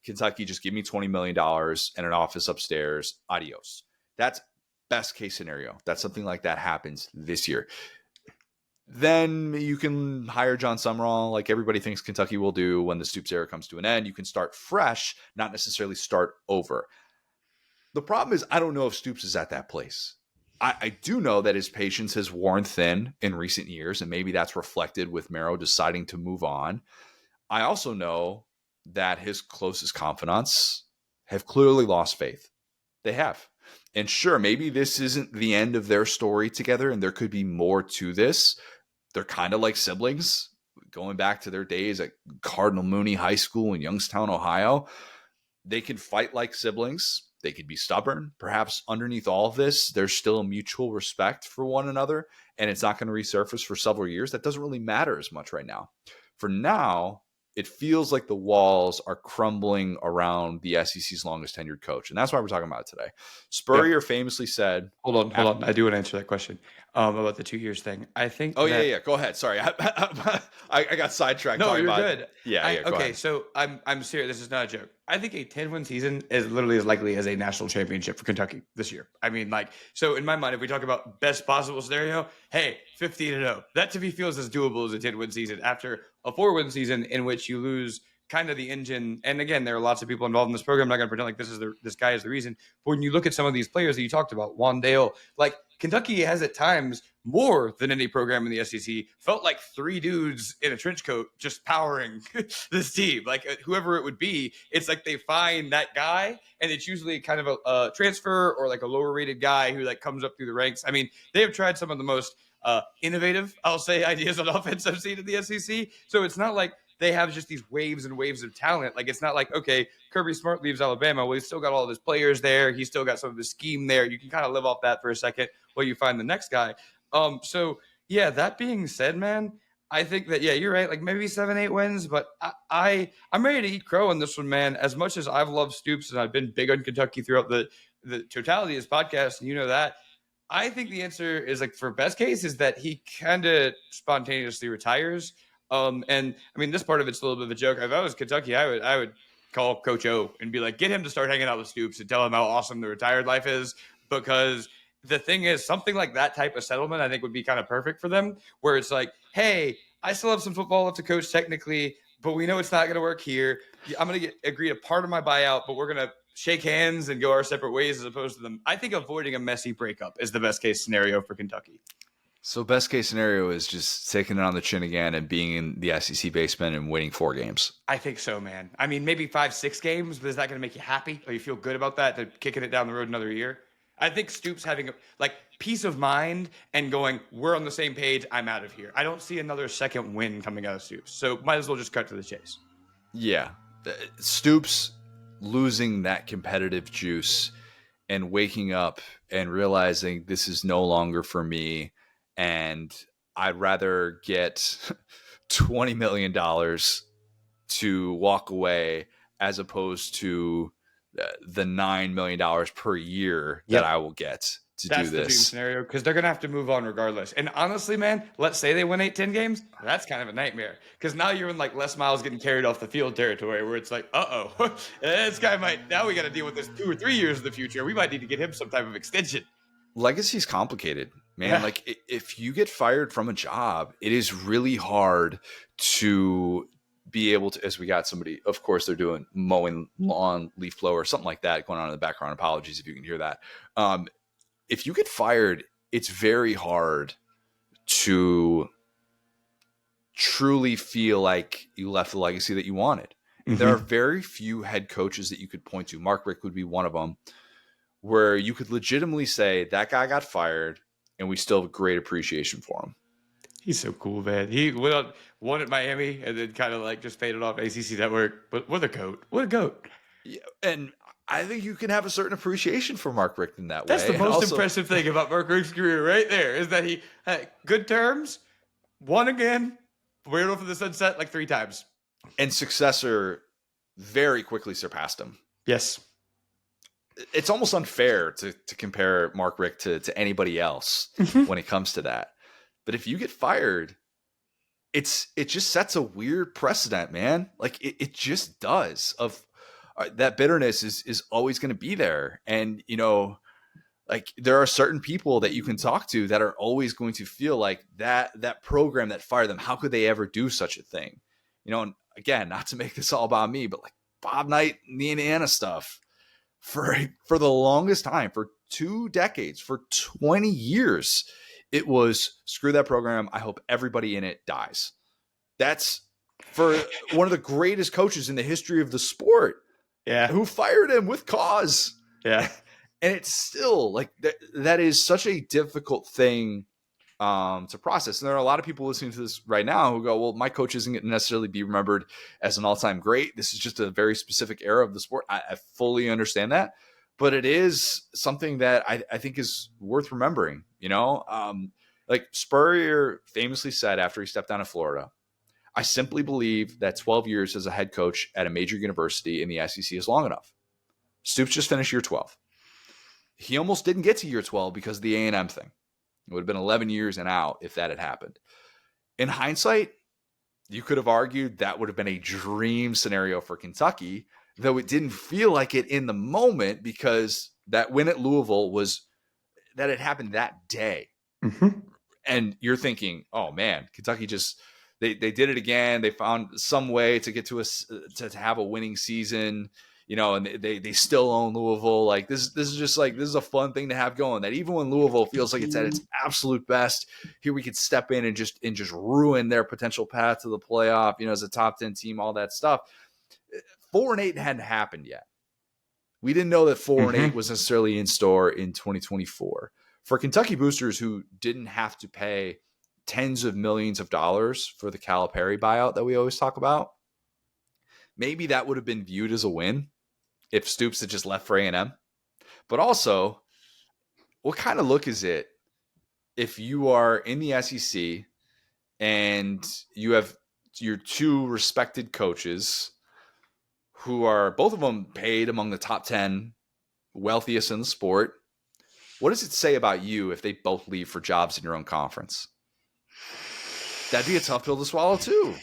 Speaker 1: Kentucky, just give me $20 million and an office upstairs. Adios. That's best case scenario. That something like that happens this year. Then you can hire John Summerall, like everybody thinks Kentucky will do when the Stoops era comes to an end. You can start fresh, not necessarily start over. The problem is, I don't know if Stoops is at that place. I do know that his patience has worn thin in recent years, and maybe that's reflected with Marrow deciding to move on. I also know that his closest confidants have clearly lost faith. They have. And sure, maybe this isn't the end of their story together, and there could be more to this. They're kind of like siblings, going back to their days at Cardinal Mooney High School in Youngstown, Ohio. They can fight like siblings. They could be stubborn. Perhaps underneath all of this, there's still a mutual respect for one another, and it's not going to resurface for several years. That doesn't really matter as much right now. For now, it feels like the walls are crumbling around the SEC's longest tenured coach. And that's why we're talking about it today. Spurrier famously said...
Speaker 2: Hold on. I do want to answer that question. about the 2 years thing. I think
Speaker 1: Oh
Speaker 2: that
Speaker 1: yeah. Go ahead. Sorry, I got sidetracked.
Speaker 2: no,
Speaker 1: talking
Speaker 2: you're
Speaker 1: about,
Speaker 2: good.
Speaker 1: Yeah. Go
Speaker 2: Okay,
Speaker 1: ahead.
Speaker 2: so I'm serious. This is not a joke. I think a 10-win season is literally as likely as a national championship for Kentucky this year. I mean, like, so in my mind, if we talk about best possible scenario, hey, 15-0. That to me feels as doable as a 10-win season after a 4-win season in which you lose kind of the engine. And again, there are lots of people involved in this program. I'm not going to pretend like this guy is the reason. But when you look at some of these players that you talked about, Wandale, like Kentucky has at times more than any program in the SEC felt like 3 dudes in a trench coat just powering this team. Like whoever it would be, it's like they find that guy, and it's usually kind of a transfer or like a lower rated guy who like comes up through the ranks. I mean, they have tried some of the most innovative, I'll say, ideas on offense I've seen in the SEC. So it's not like they have just these waves and waves of talent. Like it's not like, okay, Kirby Smart leaves Alabama. Well, he's still got all of his players there. He's still got some of his scheme there. You can kind of live off that for a second while you find the next guy. So yeah, that being said, man, I think that, yeah, you're right. Like maybe 7-8 wins, but I'm ready to eat crow on this one, man. As much as I've loved Stoops and I've been big on Kentucky throughout the totality of this podcast, and you know that, I think the answer is like for best case is that he kind of spontaneously retires. And I mean, this part of it's a little bit of a joke. If I was Kentucky, I would call Coach O and be like, get him to start hanging out with Stoops and tell him how awesome the retired life is. Because the thing is, something like that type of settlement, I think would be kind of perfect for them, where it's like, hey, I still have some football left to coach technically, but we know it's not going to work here. I'm going to agree to part of my buyout, but we're going to shake hands and go our separate ways as opposed to them. I think avoiding a messy breakup is the best case scenario for Kentucky.
Speaker 1: So best case scenario is just taking it on the chin again and being in the SEC basement and winning 4 games.
Speaker 2: I think so, man. I mean, maybe 5-6 games, but is that going to make you happy? Or you feel good about that, to kicking it down the road another year? I think Stoops having like peace of mind and going, we're on the same page, I'm out of here. I don't see another second win coming out of Stoops. So might as well just cut to the chase.
Speaker 1: Yeah. Stoops losing that competitive juice and waking up and realizing this is no longer for me, and I'd rather get $20 million to walk away as opposed to the $9 million per year that I will get to
Speaker 2: That's
Speaker 1: do
Speaker 2: the dream
Speaker 1: this.
Speaker 2: scenario, because they're going to have to move on regardless. And honestly, man, let's say they win 8-10 games. That's kind of a nightmare, because now you're in like Les Miles getting carried off the field territory, where it's like, uh-oh, this guy might, now we got to deal with this 2 or 3 years in the future. We might need to get him some type of extension.
Speaker 1: Legacy's complicated, man. Like if you get fired from a job, it is really hard to be able to, as we got somebody, of course they're doing mowing lawn, leaf blower, something like that going on in the background. Apologies if you can hear that. If you get fired, it's very hard to truly feel like you left the legacy that you wanted. Mm-hmm. There are very few head coaches that you could point to. Mark Richt would be one of them, where you could legitimately say that guy got fired and we still have great appreciation for him.
Speaker 2: He's so cool, man. He won at Miami and then kind of like just faded off ACC Network. But what a goat. What a goat.
Speaker 1: Yeah, and I think you can have a certain appreciation for Mark Richt in that way.
Speaker 2: That's the most impressive thing about Mark Richt's career right there, is that he had good terms, won again, weird off of the sunset like 3 times.
Speaker 1: And successor very quickly surpassed him.
Speaker 2: Yes.
Speaker 1: It's almost unfair to compare Mark Richt to anybody else when it comes to that. But if you get fired, it just sets a weird precedent, man. Like it just does. Of that bitterness is always going to be there. And, you know, like there are certain people that you can talk to that are always going to feel like that program that fired them, how could they ever do such a thing? You know, and again, not to make this all about me, but like Bob Knight and the Indiana stuff. For the longest time, for 2 decades, for 20 years, it was screw that program. I hope everybody in it dies. That's for one of the greatest coaches in the history of the sport.
Speaker 2: Yeah.
Speaker 1: Who fired him with cause.
Speaker 2: Yeah.
Speaker 1: And it's still like that is such a difficult thing to process. And there are a lot of people listening to this right now who go, well, my coach isn't going to necessarily be remembered as an all-time great. This is just a very specific era of the sport. I fully understand that, but it is something that I think is worth remembering, you know? Like Spurrier famously said after he stepped down in Florida, I simply believe that 12 years as a head coach at a major university in the SEC is long enough. Stoops just finished year 12. He almost didn't get to year 12 because of the A&M thing. It would have been 11 years and out if that had happened. In hindsight, you could have argued that would have been a dream scenario for Kentucky, though it didn't feel like it in the moment because that win at Louisville was that it happened that day.
Speaker 2: Mm-hmm.
Speaker 1: And you're thinking, oh man, Kentucky just they did it again. They found some way to get to to have a winning season, and they still own Louisville. Like this is just like this is a fun thing to have going. That even when Louisville feels like it's at its absolute best, here we could step in and just ruin their potential path to the playoff. As a top 10 team, all that stuff. 4-8 hadn't happened yet. We didn't know that 4-8 was necessarily in store in 2024. For Kentucky boosters who didn't have to pay tens of millions of dollars for the Calipari buyout that we always talk about, maybe that would have been viewed as a win if Stoops had just left for A&M. But also, what kind of look is it if you are in the SEC and you have your two respected coaches who are both of them paid among the top 10 wealthiest in the sport? What does it say about you if they both leave for jobs in your own conference? That'd be a tough pill to swallow too.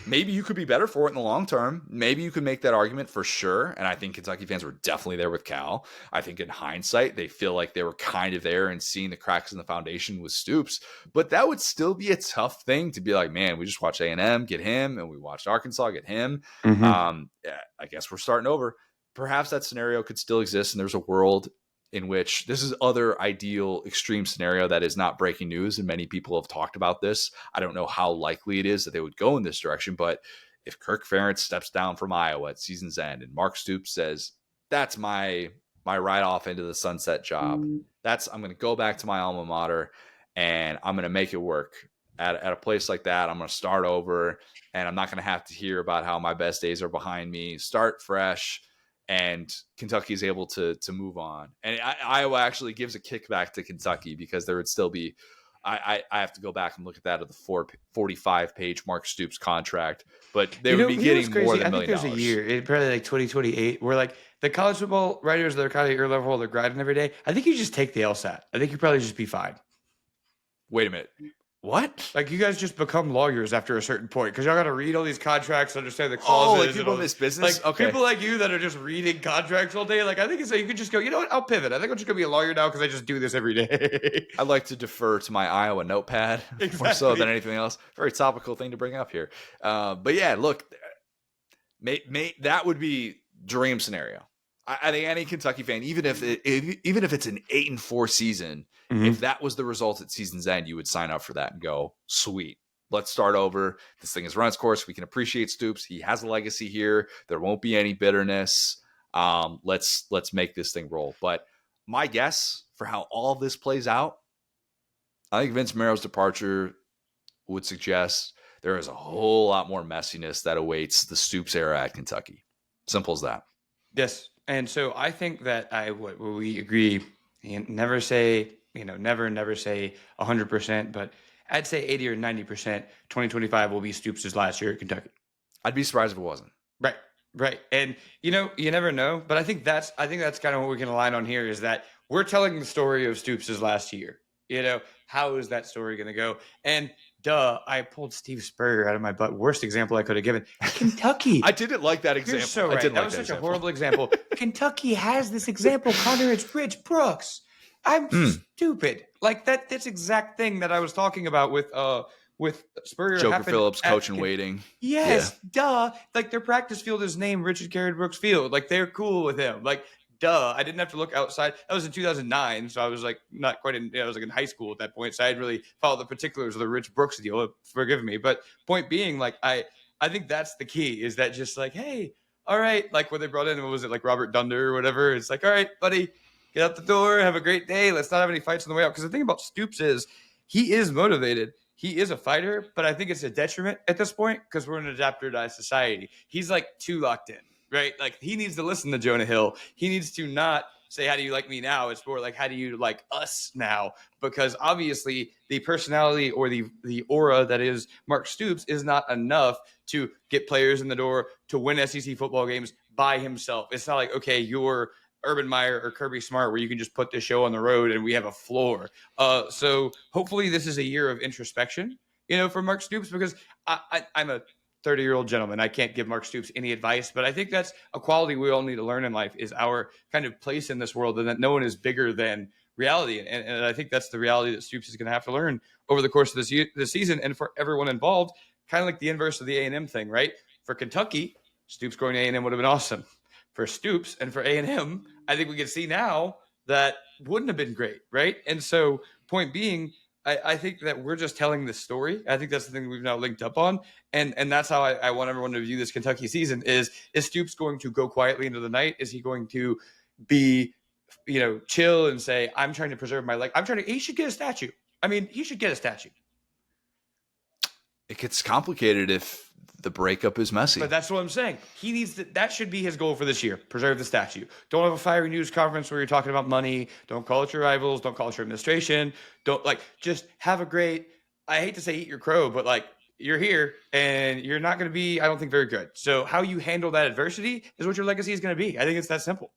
Speaker 1: Maybe you could be better for it in the long term. Maybe you could make that argument for sure. And I think Kentucky fans were definitely there with Cal. I think in hindsight, they feel like they were kind of there and seeing the cracks in the foundation with Stoops. But that would still be a tough thing to be like, man, we just watched A&M get him, and we watched Arkansas get him. I guess we're starting over. Perhaps that scenario could still exist, and there's a world in which this is other ideal extreme scenario that is not breaking news, and many people have talked about this. I don't know how likely it is that they would go in this direction, but if Kirk Ferentz steps down from Iowa at season's end and Mark Stoops says, that's my ride off into the sunset job, I'm going to go back to my alma mater and I'm going to make it work at a place like that. I'm going to start over, and I'm not going to have to hear about how my best days are behind me, start fresh. And Kentucky is able to move on. And Iowa actually gives a kickback to Kentucky because there would still be I have to go back and look at that of the 45-page Mark Stoops contract, but they would be getting more than $1 million.
Speaker 2: I think there's a year, probably like 2028, where like the college football writers that are kind of your level, they're grinding every day. I think you just take the LSAT. I think you probably just be fine.
Speaker 1: Wait a minute. What?
Speaker 2: Like you guys just become lawyers after a certain point because y'all got to read all these contracts, understand the clauses.
Speaker 1: Oh, like people in this business?
Speaker 2: Like people like you that are just reading contracts all day. Like I think it's like you could just go, you know what? I'll pivot. I think I'm just gonna be a lawyer now because I just do this every day.
Speaker 1: I like to defer to my Iowa notepad more so than anything else. Very topical thing to bring up here. But yeah, look, that would be dream scenario. I think any Kentucky fan, even if it's an 8-4 season, if that was the result at season's end, you would sign up for that and go, sweet, let's start over. This thing has run its course. We can appreciate Stoops. He has a legacy here. There won't be any bitterness. Let's make this thing roll. But my guess for how all this plays out, I think Vince Marrow's departure would suggest there is a whole lot more messiness that awaits the Stoops era at Kentucky. Simple as that.
Speaker 2: Yes. And so I think that we agree, never say 100%, but I'd say 80 or 90%, 2025 will be Stoops' last year at Kentucky.
Speaker 1: I'd be surprised if it wasn't.
Speaker 2: Right. And you never know, but I think that's kind of what we can align on here is that we're telling the story of Stoops' last year. How is that story going to go? And I pulled Steve Spurrier out of my butt. Worst example I could have given. Kentucky.
Speaker 1: I didn't like that example.
Speaker 2: You're so right. That was such a horrible example. Kentucky has this example. Connor, it's Rich Brooks. I'm stupid. Like that's exact thing that I was talking about with Spurrier.
Speaker 1: Joker Phillips, coach and waiting.
Speaker 2: Yes, Like their practice field is named Richard Carey Brooks Field. Like they're cool with him. Like I didn't have to look outside. That was in 2009, so I was like not quite in. I was like in high school at that point, so I didn't really follow the particulars of the Rich Brooks deal. Forgive me, but point being, like I think that's the key is that just like, hey, all right, like when they brought in, what was it, like Robert Dunder or whatever? It's like, all right, buddy, get out the door, have a great day. Let's not have any fights on the way out. Because the thing about Stoops is he is motivated. He is a fighter, but I think it's a detriment at this point because we're in an adapt or die society. He's like too locked in. Right? Like he needs to listen to Jonah Hill. He needs to not say, how do you like me now? It's more like, how do you like us now? Because obviously the personality or the aura that is Mark Stoops is not enough to get players in the door to win SEC football games by himself. It's not like, okay, you're Urban Meyer or Kirby Smart where you can just put the show on the road and we have a floor. So hopefully this is a year of introspection, for Mark Stoops, because I'm a 30-year-old gentleman. I can't give Mark Stoops any advice, but I think that's a quality we all need to learn in life, is our kind of place in this world, and that no one is bigger than reality. And I think that's the reality that Stoops is going to have to learn over the course of this season. And for everyone involved, kind of like the inverse of the A&M thing, right? For Kentucky, Stoops going to A&M would have been awesome. For Stoops and for A&M, I think we can see now that wouldn't have been great, right? And so point being, I think that we're just telling the story. I think that's the thing we've now linked up on. And that's how I want everyone to view this Kentucky season is Stoops going to go quietly into the night? Is he going to be, chill and say, I'm trying to preserve my leg? He should get a statue. I mean, he should get a statue.
Speaker 1: It gets complicated if the breakup is messy.
Speaker 2: But that's what I'm saying. He needs that should be his goal for this year. Preserve the statue. Don't have a fiery news conference where you're talking about money. Don't call it your rivals. Don't call it your administration. Don't just have a great, I hate to say eat your crow, but you're here and you're not going to be, I don't think, very good. So how you handle that adversity is what your legacy is going to be. I think it's that simple.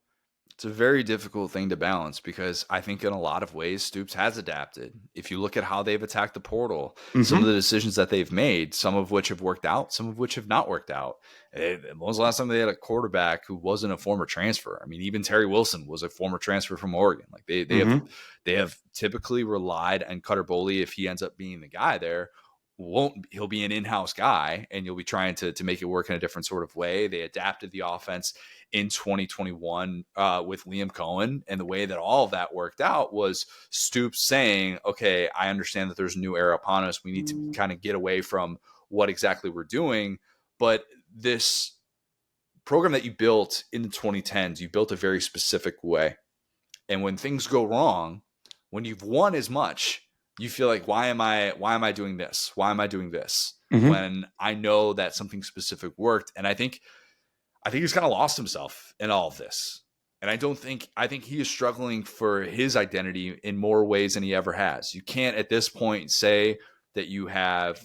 Speaker 1: It's a very difficult thing to balance because I think in a lot of ways Stoops has adapted. If you look at how they've attacked the portal, some of the decisions that they've made, some of which have worked out, some of which have not worked out. When was the last time they had a quarterback who wasn't a former transfer? I mean, even Terry Wilson was a former transfer from Oregon. They have typically relied on Cutter Boley. If he ends up being the guy there, he'll be an in-house guy, and you'll be trying to make it work in a different sort of way. They adapted the offense in 2021 with Liam Cohen, and the way that all of that worked out was Stoops saying, okay, I understand that there's a new era upon us. We need to kind of get away from what exactly we're doing. But this program that you built in the 2010s, you built a very specific way. And when things go wrong, when you've won as much, you feel like, why am I doing this? Why am I doing this? When I know that something specific worked. And I think he's kind of lost himself in all of this. And I think he is struggling for his identity in more ways than he ever has. You can't at this point say that you have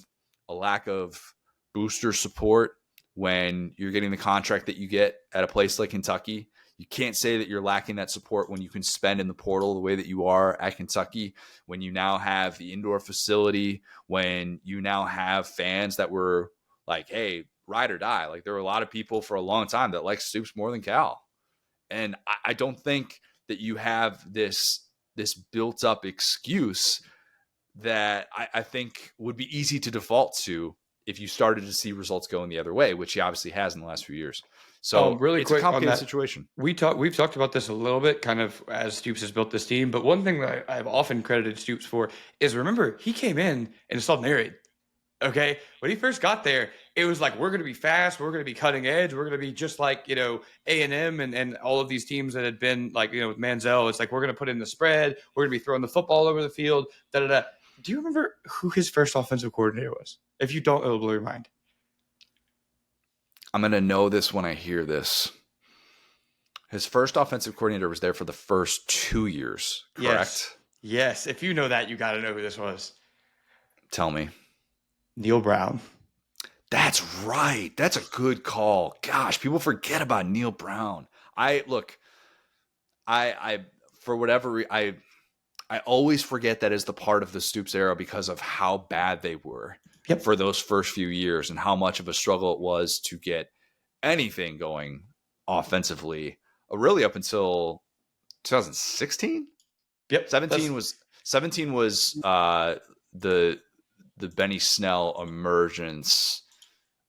Speaker 1: a lack of booster support when you're getting the contract that you get at a place like Kentucky. You can't say that you're lacking that support when you can spend in the portal the way that you are at Kentucky, when you now have the indoor facility, when you now have fans that were like, hey, ride or die. Like, there were a lot of people for a long time that liked Stoops more than Cal. And I don't think that you have this built up excuse that I think would be easy to default to if you started to see results going the other way, which he obviously has in the last few years. So
Speaker 2: really
Speaker 1: it's
Speaker 2: quick
Speaker 1: a complicated
Speaker 2: on that
Speaker 1: situation.
Speaker 2: We've talked about this a little bit, kind of as Stoops has built this team. But one thing that I've often credited Stoops for is, remember, he came in and installed an air raid. Okay, when he first got there, it was like, we're going to be fast, we're going to be cutting edge, we're going to be just like A&M and all of these teams that had been like with Manziel. It's like, we're going to put in the spread, we're going to be throwing the football over the field. Da da da. Do you remember who his first offensive coordinator was? If you don't, it'll blow your mind.
Speaker 1: I'm going to know this when I hear this. His first offensive coordinator was there for the first 2 years, correct?
Speaker 2: Yes. If you know that, you got to know who this was.
Speaker 1: Tell me.
Speaker 2: Neil Brown.
Speaker 1: That's right. That's a good call. Gosh, people forget about Neil Brown. I for whatever I always forget that as the part of the Stoops era because of how bad they were for those first few years and how much of a struggle it was to get anything going offensively, really up until 2016.
Speaker 2: Yep.
Speaker 1: 17 was the Benny Snell emergence.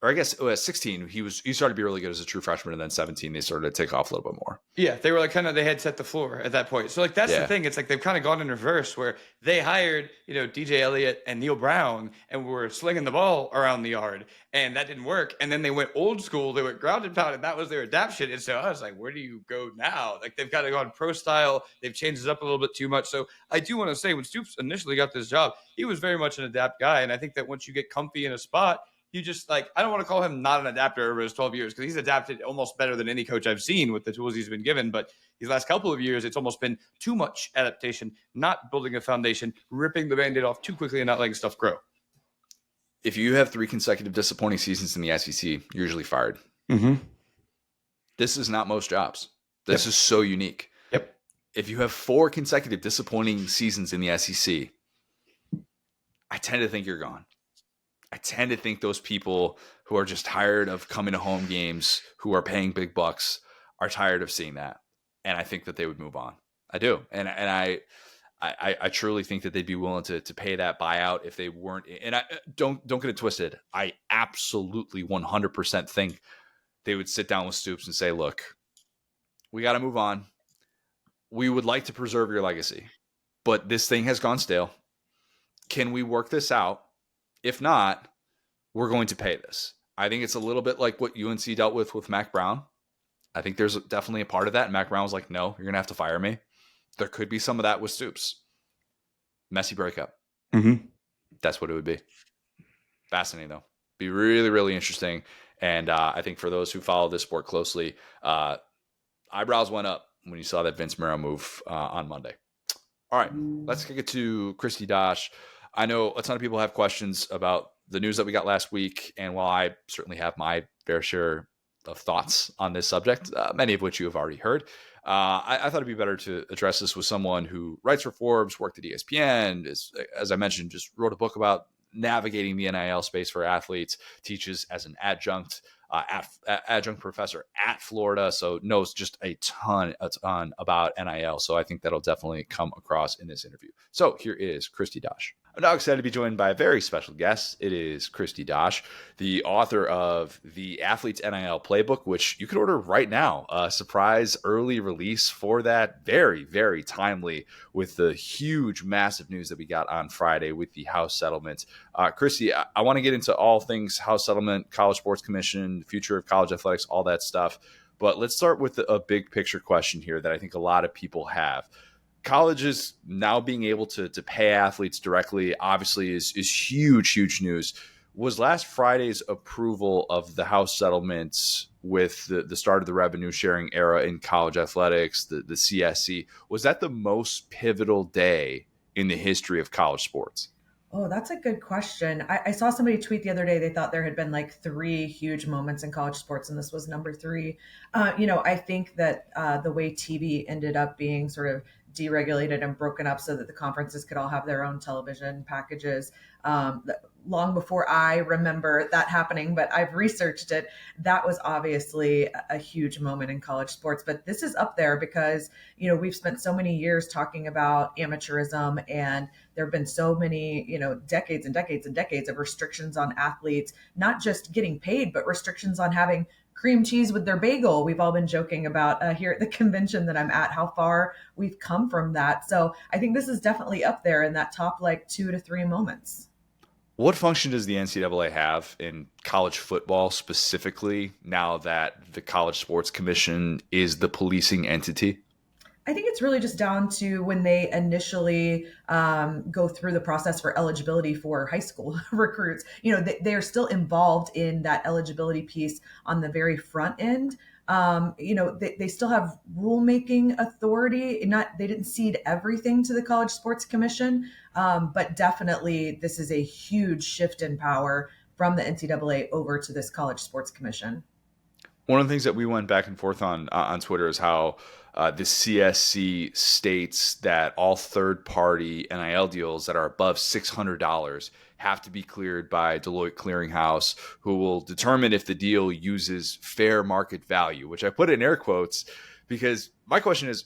Speaker 1: Or I guess 16, he started to be really good as a true freshman, and then 17, they started to take off a little bit more. Yeah,
Speaker 2: they were like they had set the floor at that point. So that's the thing. It's like they've kind of gone in reverse where they hired, DJ Elliott and Neil Brown and were slinging the ball around the yard, and that didn't work. And then they went old school. They went ground and pound, and that was their adaptation. And so I was like, where do you go now? Like, they've kind of gone pro style. They've changed it up a little bit too much. So I do want to say, when Stoops initially got this job, he was very much an adapt guy. And I think that once you get comfy in a spot, you just I don't want to call him not an adapter over his 12 years because he's adapted almost better than any coach I've seen with the tools he's been given. But these last couple of years, it's almost been too much adaptation, not building a foundation, ripping the Band-Aid off too quickly and not letting stuff grow.
Speaker 1: If you have 3 consecutive disappointing seasons in the SEC, you're usually fired.
Speaker 2: Mm-hmm.
Speaker 1: This is not most jobs. This is so unique.
Speaker 2: Yep.
Speaker 1: If you have 4 consecutive disappointing seasons in the SEC, I tend to think you're gone. I tend to think those people who are just tired of coming to home games, who are paying big bucks, are tired of seeing that. And I think that they would move on. I do. And I truly think that they'd be willing to pay that buyout if they weren't. And I don't get it twisted. I absolutely 100% think they would sit down with Stoops and say, look, we got to move on. We would like to preserve your legacy, but this thing has gone stale. Can we work this out? If not, we're going to pay this. I think it's a little bit like what UNC dealt with Mac Brown. I think there's definitely a part of that. And Mac Brown was like, no, you're going to have to fire me. There could be some of that with Stoops. Messy breakup.
Speaker 2: Mm-hmm.
Speaker 1: That's what it would be. Fascinating, though. Be really, really interesting. And I think for those who follow this sport closely, eyebrows went up when you saw that Vince Marrow move on Monday. All right, let's kick it to Kristi Dosh. I know a ton of people have questions about the news that we got last week. And while I certainly have my fair share of thoughts on this subject, many of which you have already heard, I thought it'd be better to address this with someone who writes for Forbes, worked at ESPN, as I mentioned, just wrote a book about navigating the NIL space for athletes, teaches as an adjunct professor at Florida, so knows just a ton about NIL. So I think that'll definitely come across in this interview. So here is Kristi Dosh. I'm now excited to be joined by a very special guest. It is Kristi Dosh, the author of the Athletes NIL Playbook, which you can order right now. A surprise early release for that. Very, very timely with the huge, massive news that we got on Friday with the House settlement. Kristi, I want to get into all things House settlement, College Sports Commission, the future of college athletics, all that stuff. But let's start with a big picture question here that I think a lot of people have. Colleges now being able to pay athletes directly obviously is huge, huge news. Was last Friday's approval of the House settlements with the start of the revenue sharing era in college athletics, the CSC, was that the most pivotal day in the history of college sports?
Speaker 3: Oh, that's a good question. I saw somebody tweet the other day, they thought there had been like 3 huge moments in college sports, and this was number 3. I think that the way TV ended up being sort of deregulated and broken up so that the conferences could all have their own television packages. Long before I remember that happening, but I've researched it. That was obviously a huge moment in college sports. But this is up there because, we've spent so many years talking about amateurism, and there have been so many, decades and decades and decades of restrictions on athletes, not just getting paid, but restrictions on having cream cheese with their bagel. We've all been joking about here at the convention that I'm at, how far we've come from that. So I think this is definitely up there in that top 2 to 3 moments.
Speaker 1: What function does the NCAA have in college football specifically now that the College Sports Commission is the policing entity?
Speaker 3: I think it's really just down to when they initially go through the process for eligibility for high school recruits. They're still involved in that eligibility piece on the very front end. They still have rulemaking authority. They didn't cede everything to the College Sports Commission, but definitely this is a huge shift in power from the NCAA over to this College Sports Commission.
Speaker 1: One of the things that we went back and forth on Twitter is how the CSC states that all third-party NIL deals that are above $600 have to be cleared by Deloitte Clearinghouse, who will determine if the deal uses fair market value, which I put in air quotes because my question is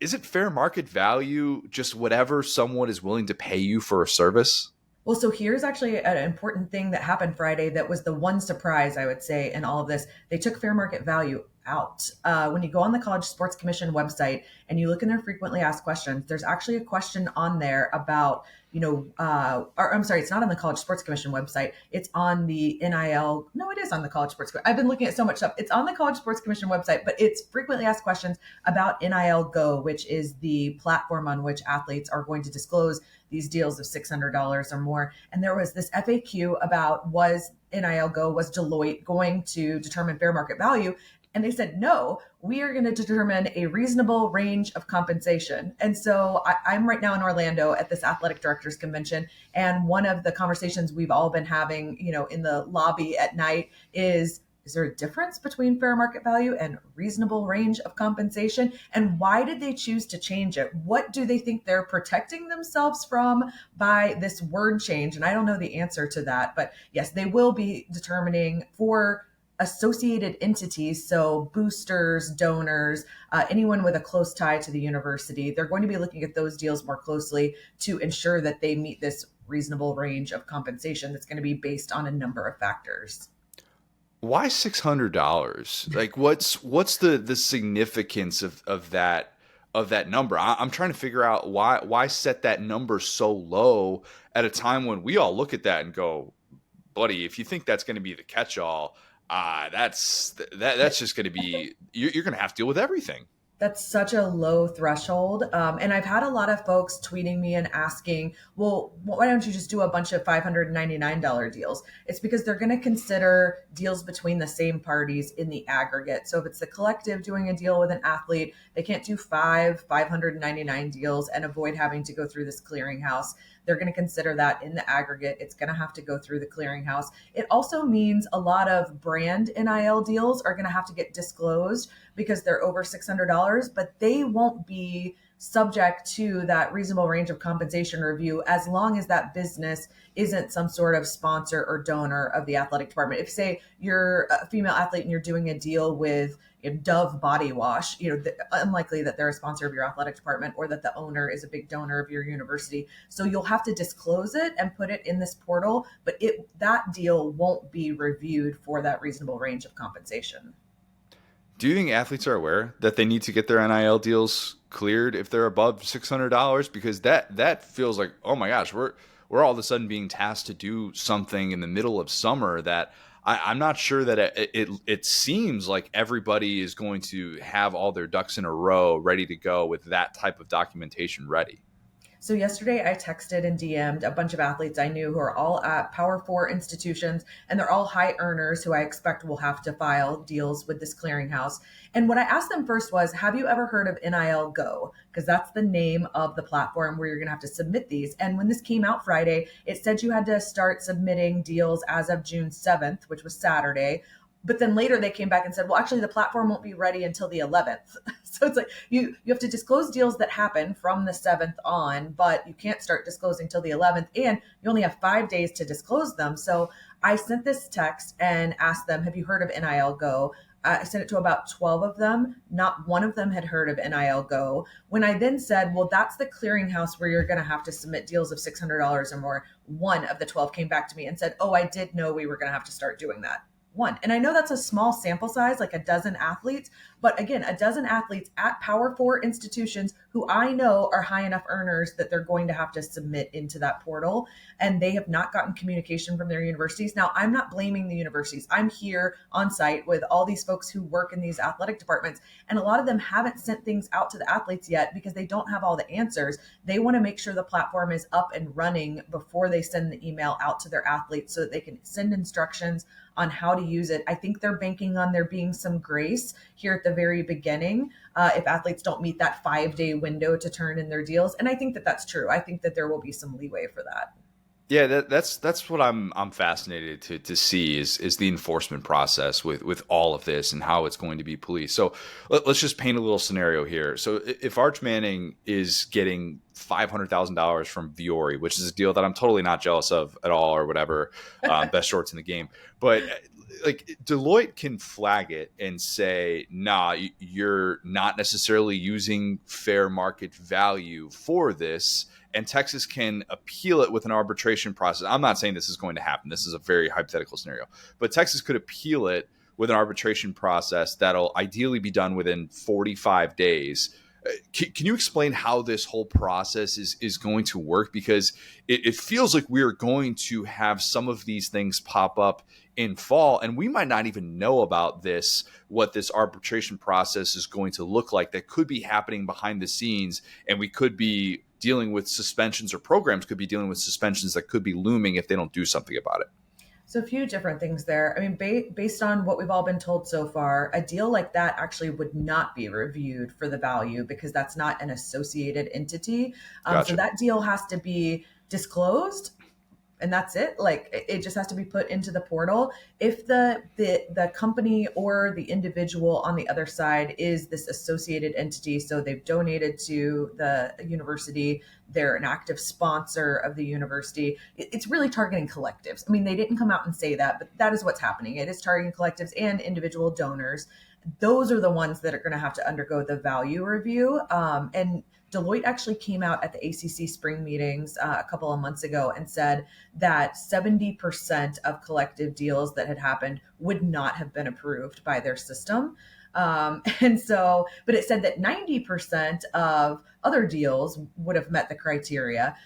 Speaker 1: it fair market value just whatever someone is willing to pay you for a service?
Speaker 3: Well, so here's actually an important thing that happened Friday that was the one surprise, I would say, in all of this. They took fair market value out. When you go on the College Sports Commission website and you look in their frequently asked questions, there's actually a question on there about, it's not on the College Sports Commission website. It's on the NIL. No, it is on the College Sports. I've been looking at so much stuff. It's on the College Sports Commission website, but it's frequently asked questions about NIL Go, which is the platform on which athletes are going to disclose these deals of $600 or more. And there was this FAQ about was Deloitte going to determine fair market value? And they said, no, we are going to determine a reasonable range of compensation. And so I'm right now in Orlando at this athletic directors convention. And one of the conversations we've all been having, in the lobby at night is is there a difference between fair market value and reasonable range of compensation? And why did they choose to change it? What do they think they're protecting themselves from by this word change? And I don't know the answer to that, but yes, they will be determining for associated entities, so boosters, donors, anyone with a close tie to the university. They're going to be looking at those deals more closely to ensure that they meet this reasonable range of compensation that's going to be based on a number of factors.
Speaker 1: Why $600? Like, what's the significance of that number? I'm trying to figure out why set that number so low at a time when we all look at that and go, buddy, if you think that's going to be the catch-all, that's just going to be, you're going to have to deal with everything.
Speaker 3: That's such a low threshold. And I've had a lot of folks tweeting me and asking, well, why don't you just do a bunch of $599 deals? It's because they're going to consider deals between the same parties in the aggregate. So if it's the collective doing a deal with an athlete, they can't do 599 deals and avoid having to go through this clearinghouse. They're going to consider that in the aggregate. It's going to have to go through the clearinghouse. It also means a lot of brand NIL deals are going to have to get disclosed because they're over $600, but they won't be subject to that reasonable range of compensation review as long as that business isn't some sort of sponsor or donor of the athletic department. If, say, you're a female athlete and you're doing a deal with Dove body wash, unlikely that they're a sponsor of your athletic department or that the owner is a big donor of your university. So you'll have to disclose it and put it in this portal, but that deal won't be reviewed for that reasonable range of compensation.
Speaker 1: Do you think athletes are aware that they need to get their NIL deals cleared if they're above $600? Because that feels like, oh my gosh, we're all of a sudden being tasked to do something in the middle of summer that I'm not sure that it seems like everybody is going to have all their ducks in a row ready to go with that type of documentation ready.
Speaker 3: So yesterday I texted and DM'd a bunch of athletes I knew who are all at Power 4 institutions, and they're all high earners who I expect will have to file deals with this clearinghouse. And what I asked them first was, have you ever heard of NIL Go? Because that's the name of the platform where you're going to have to submit these. And when this came out Friday, it said you had to start submitting deals as of June 7th, which was Saturday. But then later they came back and said, well, actually, the platform won't be ready until the 11th. So it's like you have to disclose deals that happen from the 7th on, but you can't start disclosing till the 11th. And you only have 5 days to disclose them. So I sent this text and asked them, have you heard of NIL Go? I sent it to about 12 of them. Not one of them had heard of NIL Go. When I then said, well, that's the clearinghouse where you're going to have to submit deals of $600 or more, one of the 12 came back to me and said, oh, I did know we were going to have to start doing that. One. And I know that's a small sample size, like a dozen athletes, but again, a dozen athletes at Power 4 institutions who I know are high enough earners that they're going to have to submit into that portal, and they have not gotten communication from their universities. Now, I'm not blaming the universities. I'm here on site with all these folks who work in these athletic departments, and a lot of them haven't sent things out to the athletes yet because they don't have all the answers. They want to make sure the platform is up and running before they send the email out to their athletes so that they can send instructions on how to use it. I think they're banking on there being some grace here at the very beginning if athletes don't meet that 5-day window to turn in their deals. And I think that that's true. I think that there will be some leeway for that.
Speaker 1: Yeah, that's what I'm fascinated to see is the enforcement process with all of this and how it's going to be policed. So let's just paint a little scenario here. So if Arch Manning is getting $500,000 from Viore, which is a deal that I'm totally not jealous of at all or whatever, best shorts in the game, but like Deloitte can flag it and say, nah, you're not necessarily using fair market value for this. And Texas can appeal it with an arbitration process. I'm not saying this is going to happen. This is a very hypothetical scenario. But Texas could appeal it with an arbitration process that'll ideally be done within 45 days. Can you explain how this whole process is going to work? Because it feels like we're going to have some of these things pop up in fall, and we might not even know about this, what this arbitration process is going to look like that could be happening behind the scenes, and we could be dealing with suspensions, or programs could be dealing with suspensions that could be looming if they don't do something about it.
Speaker 3: So a few different things there. I mean, based on what we've all been told so far, a deal like that actually would not be reviewed for the value because that's not an associated entity.
Speaker 1: Gotcha.
Speaker 3: So that deal has to be disclosed and that's it. Like it just has to be put into the portal. If the company or the individual on the other side is this associated entity, so they've donated to the university, they're an active sponsor of the university, it's really targeting collectives. I mean, they didn't come out and say that, but that is what's happening. It is targeting collectives and individual donors. Those are the ones that are going to have to undergo the value review. And Deloitte actually came out at the ACC spring meetings a couple of months ago and said that 70% of collective deals that had happened would not have been approved by their system. But it said that 90% of other deals would have met the criteria.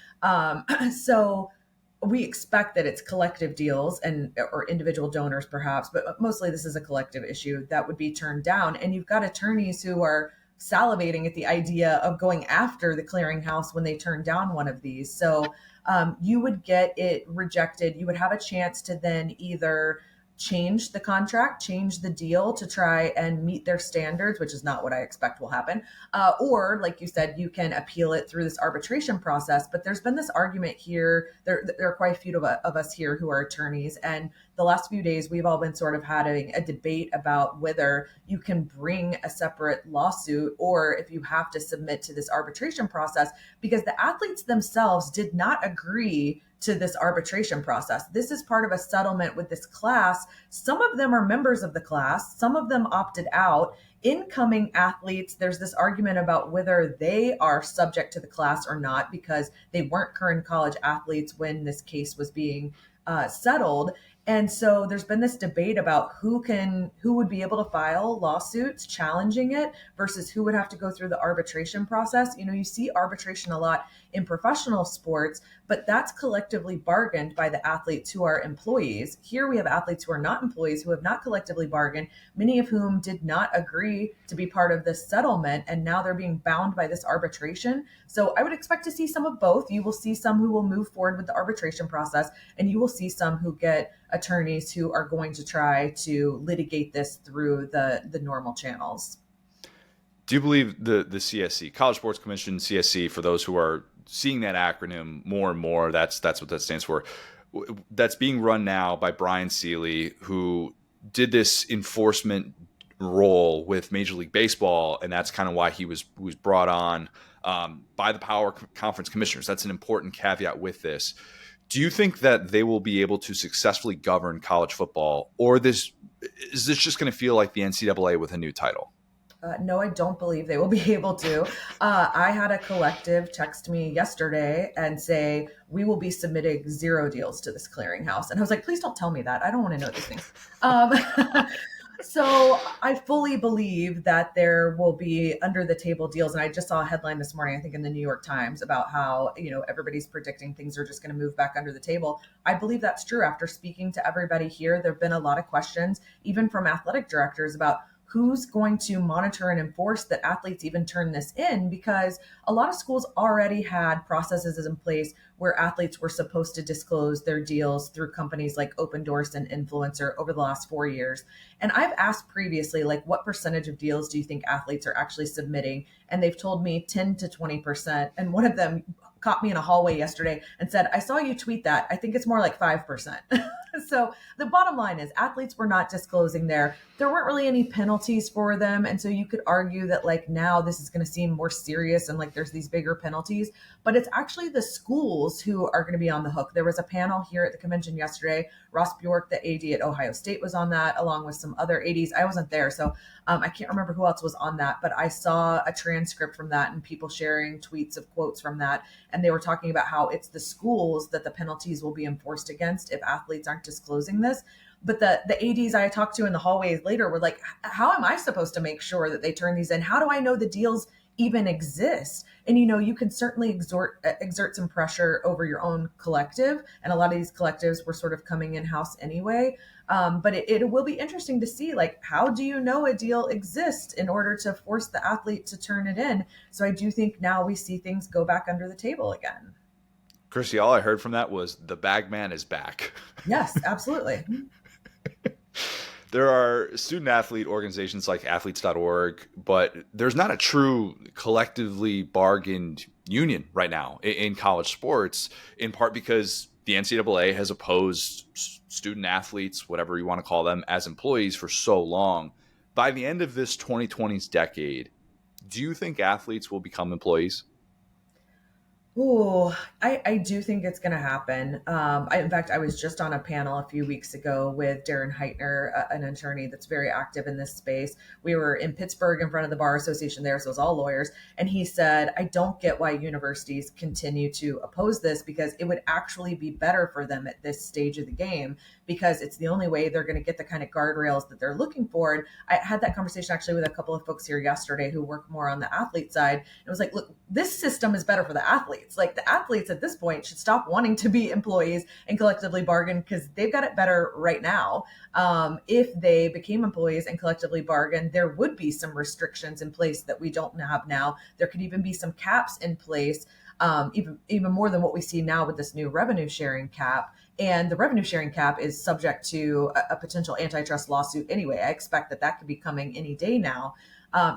Speaker 3: So we expect that it's collective deals or individual donors perhaps, but mostly this is a collective issue that would be turned down. And you've got attorneys who are salivating at the idea of going after the clearinghouse when they turn down one of these. So you would get it rejected. You would have a chance to then either change the contract, change the deal to try and meet their standards, which is not what I expect will happen. Or like you said, you can appeal it through this arbitration process. But there's been this argument here. There are quite a few of us here who are attorneys. And the last few days, we've all been sort of having a debate about whether you can bring a separate lawsuit or if you have to submit to this arbitration process, because the athletes themselves did not agree to this arbitration process. This is part of a settlement with this class. Some of them are members of the class. Some of them opted out. Incoming athletes, there's this argument about whether they are subject to the class or not because they weren't current college athletes when this case was being settled. And so there's been this debate about who would be able to file lawsuits challenging it versus who would have to go through the arbitration process. You know, you see arbitration a lot in professional sports, but that's collectively bargained by the athletes who are employees. Here we have athletes who are not employees, who have not collectively bargained, many of whom did not agree to be part of this settlement, and now they're being bound by this arbitration. So I would expect to see some of both. You will see some who will move forward with the arbitration process, and you will see some who get attorneys who are going to try to litigate this through the normal channels.
Speaker 1: Do you believe the CSC, College Sports Commission, CSC, for those who are seeing that acronym more and more, that's what that stands for, that's being run now by Brian Seeley, who did this enforcement role with Major League Baseball, and that's kind of why he was brought on by the Power Conference commissioners. That's an important caveat with this. Do you think that they will be able to successfully govern college football, or is this just going to feel like the NCAA with a new title?
Speaker 3: No, I don't believe they will be able to. I had a collective text me yesterday and say, we will be submitting 0 deals to this clearinghouse. And I was like, please don't tell me that. I don't want to know these things. So I fully believe that there will be under the table deals. And I just saw a headline this morning, I think in the New York Times, about how, everybody's predicting things are just going to move back under the table. I believe that's true. After speaking to everybody here, there've been a lot of questions, even from athletic directors, about who's going to monitor and enforce that athletes even turn this in, because a lot of schools already had processes in place where athletes were supposed to disclose their deals through companies like Open Doors and Influencer over the last 4 years. And I've asked previously, like, what percentage of deals do you think athletes are actually submitting? And they've told me 10 to 20%. And one of them caught me in a hallway yesterday and said, I saw you tweet that. I think it's more like 5%. So the bottom line is athletes were not disclosing there. There weren't really any penalties for them. And so you could argue that like now this is going to seem more serious and like there's these bigger penalties, but it's actually the schools who are going to be on the hook. There was a panel here at the convention yesterday. Ross Bjork, the AD at Ohio State, was on that, along with some other ADs. I wasn't there, so I can't remember who else was on that, but I saw a transcript from that and people sharing tweets of quotes from that. And they were talking about how it's the schools that the penalties will be enforced against if athletes aren't disclosing this. But the ADs I talked to in the hallways later were like, how am I supposed to make sure that they turn these in? How do I know the deals even exist? And, you can certainly exert some pressure over your own collective. And a lot of these collectives were sort of coming in-house anyway. But it will be interesting to see, like, how do you know a deal exists in order to force the athlete to turn it in? So I do think now we see things go back under the table again.
Speaker 1: Kristi, all I heard from that was the bag man is back.
Speaker 3: Yes, absolutely.
Speaker 1: There are student athlete organizations like athletes.org, but there's not a true collectively bargained union right now in college sports, in part because the NCAA has opposed student athletes, whatever you want to call them, as employees for so long. By the end of this 2020s decade, do you think athletes will become employees?
Speaker 3: Ooh, I do think it's going to happen. In fact, I was just on a panel a few weeks ago with Darren Heitner, an attorney that's very active in this space. We were in Pittsburgh in front of the Bar Association there, so it was all lawyers. And he said, I don't get why universities continue to oppose this, because it would actually be better for them at this stage of the game, because it's the only way they're going to get the kind of guardrails that they're looking for. And I had that conversation actually with a couple of folks here yesterday who work more on the athlete side. It was like, look, this system is better for the athletes. Like, the athletes at this point should stop wanting to be employees and collectively bargain, because they've got it better right now. If they became employees and collectively bargain, there would be some restrictions in place that we don't have now. There could even be some caps in place, even more than what we see now with this new revenue sharing cap. And the revenue sharing cap is subject to a potential antitrust lawsuit anyway. I expect that could be coming any day now.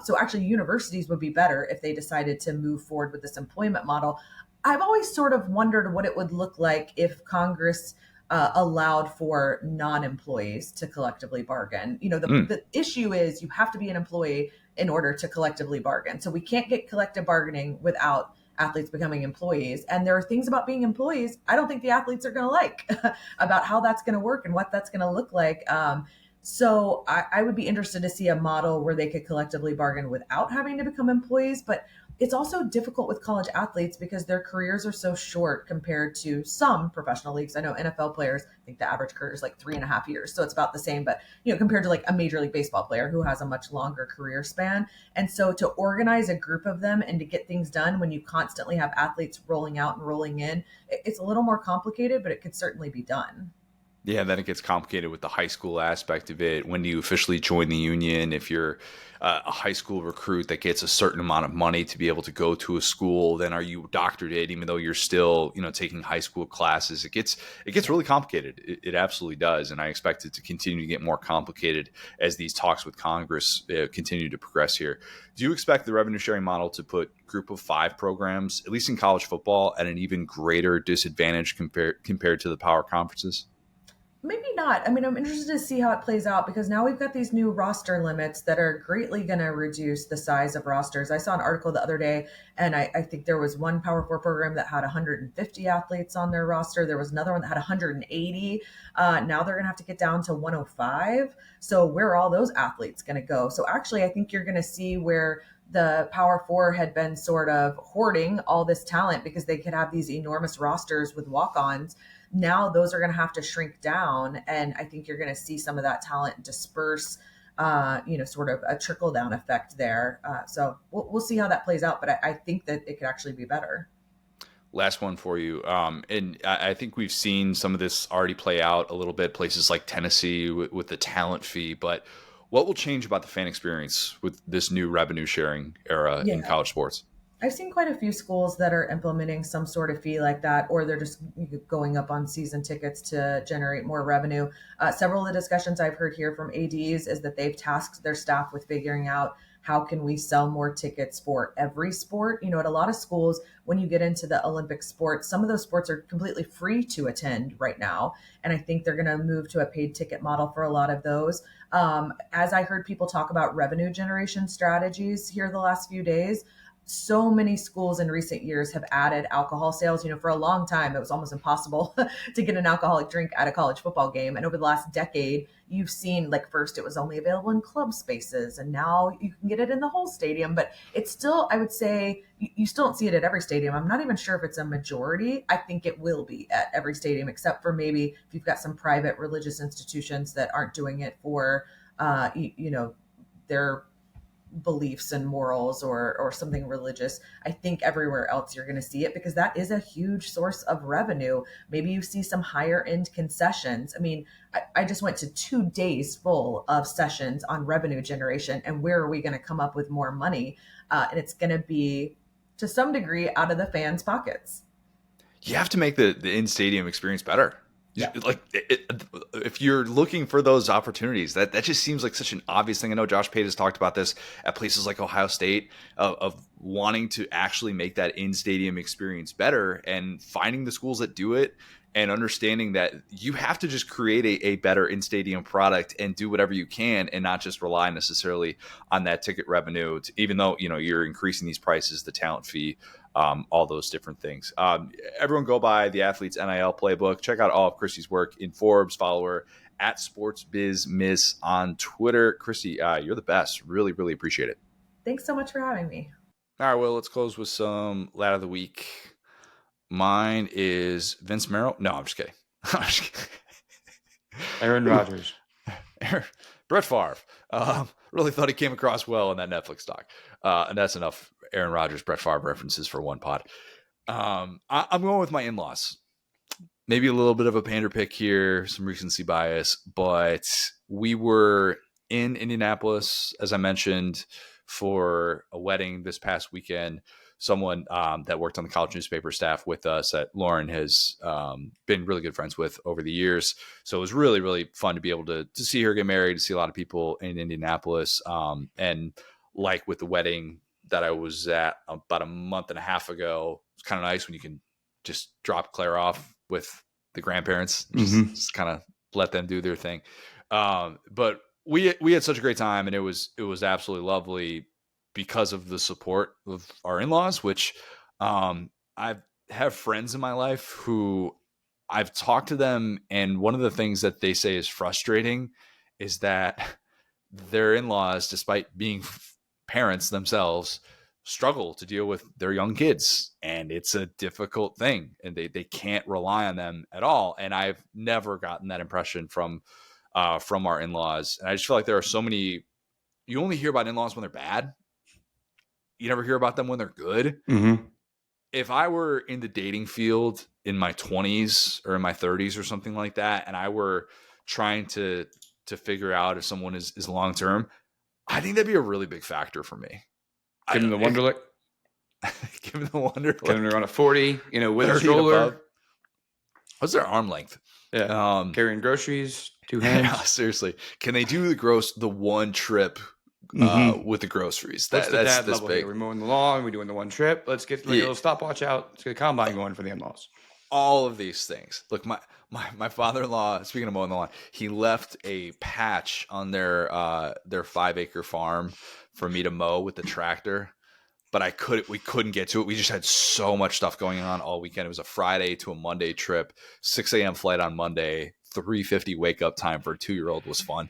Speaker 3: So actually, universities would be better if they decided to move forward with this employment model. I've always sort of wondered what it would look like if Congress allowed for non-employees to collectively bargain. The issue is you have to be an employee in order to collectively bargain. So we can't get collective bargaining without athletes becoming employees. And there are things about being employees I don't think the athletes are going to like about how that's going to work and what that's going to look like. So I would be interested to see a model where they could collectively bargain without having to become employees. But it's also difficult with college athletes because their careers are so short compared to some professional leagues. I know NFL players, I think the average career is like 3.5 years. So it's about the same, but compared to like a Major League Baseball player who has a much longer career span. And so to organize a group of them and to get things done when you constantly have athletes rolling out and rolling in, it's a little more complicated, but it could certainly be done.
Speaker 1: Yeah, then it gets complicated with the high school aspect of it. When do you officially join the union? If you're a high school recruit that gets a certain amount of money to be able to go to a school, then are you doctored in even though you're still, taking high school classes? It gets really complicated. It absolutely does. And I expect it to continue to get more complicated as these talks with Congress continue to progress here. Do you expect the revenue sharing model to put group of five programs, at least in college football, at an even greater disadvantage compared to the power conferences?
Speaker 3: Maybe not. I mean, I'm interested to see how it plays out, because now we've got these new roster limits that are greatly going to reduce the size of rosters. I saw an article the other day, and I think there was one Power Four program that had 150 athletes on their roster. There was another one that had 180. Now they're going to have to get down to 105. So where are all those athletes going to go? So actually, I think you're going to see where the Power Four had been sort of hoarding all this talent because they could have these enormous rosters with walk-ons. Now those are going to have to shrink down. And I think you're going to see some of that talent disperse, sort of a trickle down effect there. So we'll see how that plays out. But I think that it could actually be better.
Speaker 1: Last one for you. And I think we've seen some of this already play out a little bit, places like Tennessee with the talent fee. But what will change about the fan experience with this new revenue sharing era in college sports?
Speaker 3: I've seen quite a few schools that are implementing some sort of fee like that, or they're just going up on season tickets to generate more revenue. Several of the discussions I've heard here from ADs is that they've tasked their staff with figuring out how can we sell more tickets for every sport. At a lot of schools, when you get into the Olympic sports, some of those sports are completely free to attend right now. And I think they're going to move to a paid ticket model for a lot of those. As I heard people talk about revenue generation strategies here the last few days, so many schools in recent years have added alcohol sales. For a long time, it was almost impossible to get an alcoholic drink at a college football game. And over the last decade, you've seen, like, first it was only available in club spaces, and now you can get it in the whole stadium. But it's still, I would say, you still don't see it at every stadium. I'm not even sure if it's a majority. I think it will be at every stadium, except for maybe if you've got some private religious institutions that aren't doing it for, their beliefs and morals or something religious. I think everywhere else you're going to see it, because that is a huge source of revenue. Maybe you see some higher end concessions. I mean, I just went to 2 days full of sessions on revenue generation, and where are we going to come up with more money? And it's going to be, to some degree, out of the fans' pockets.
Speaker 1: You have to make the in-stadium experience better. Yeah. If you're looking for those opportunities, that just seems like such an obvious thing. I know Josh Pate has talked about this at places like Ohio State, of wanting to actually make that in-stadium experience better and finding the schools that do it and understanding that you have to just create a better in-stadium product and do whatever you can and not just rely necessarily on that ticket revenue, even though, you're increasing these prices, the talent fee, all those different things. Everyone go by the Athletes NIL Playbook. Check out all of Kristi's work in Forbes. Follow her at SportsBizMiss on Twitter. Kristi, you're the best. Really, really appreciate it.
Speaker 3: Thanks so much for having me.
Speaker 1: All right, well, let's close with some Lad of the Week. Mine is Vince Marrow. No, I'm just kidding.
Speaker 2: Aaron Rodgers.
Speaker 1: Brett Favre. Really thought he came across well in that Netflix doc. And that's enough Aaron Rodgers, Brett Favre references for one pod. I'm going with my in-laws. Maybe a little bit of a pander pick here, some recency bias, but we were in Indianapolis, as I mentioned, for a wedding this past weekend. Someone that worked on the college newspaper staff with us that Lauren has been really good friends with over the years. So it was really, really fun to be able to see her get married, to see a lot of people in Indianapolis. And like with the wedding that I was at about a month and a half ago, it's kind of nice when you can just drop Claire off with the grandparents, just kind of let them do their thing. But we had such a great time, and it was absolutely lovely because of the support of our in-laws, which I have friends in my life who I've talked to them, and one of the things that they say is frustrating is that their in-laws, despite being parents themselves, struggle to deal with their young kids, and it's a difficult thing, and they can't rely on them at all. And I've never gotten that impression from our in-laws. And I just feel like there are so many, you only hear about in-laws when they're bad. You never hear about them when they're good. If I were in the dating field in my 20s or in my 30s or something like that, and I were trying to figure out if someone is long-term, I think that'd be a really big factor for me.
Speaker 2: Give them the Wonderlic.
Speaker 1: Give them the Wonderlic.
Speaker 2: Give them around a 40, with a stroller.
Speaker 1: What's their arm length?
Speaker 2: Yeah. Carrying groceries, 2 hands.
Speaker 1: Yeah, seriously. Can they do the one trip with the groceries?
Speaker 2: That's the dad
Speaker 1: this
Speaker 2: level
Speaker 1: big.
Speaker 2: Here. We're mowing the lawn. We're doing the one trip. Let's get a little stopwatch out. Let's get a combine going for the in-laws.
Speaker 1: All of these things. Look, my father-in-law, speaking of mowing the lawn, he left a patch on their 5-acre farm for me to mow with the tractor, but we couldn't get to it. We just had so much stuff going on all weekend. It was a Friday to a Monday trip, 6 a.m. flight on Monday, 3:50 wake up time for a 2-year-old was fun.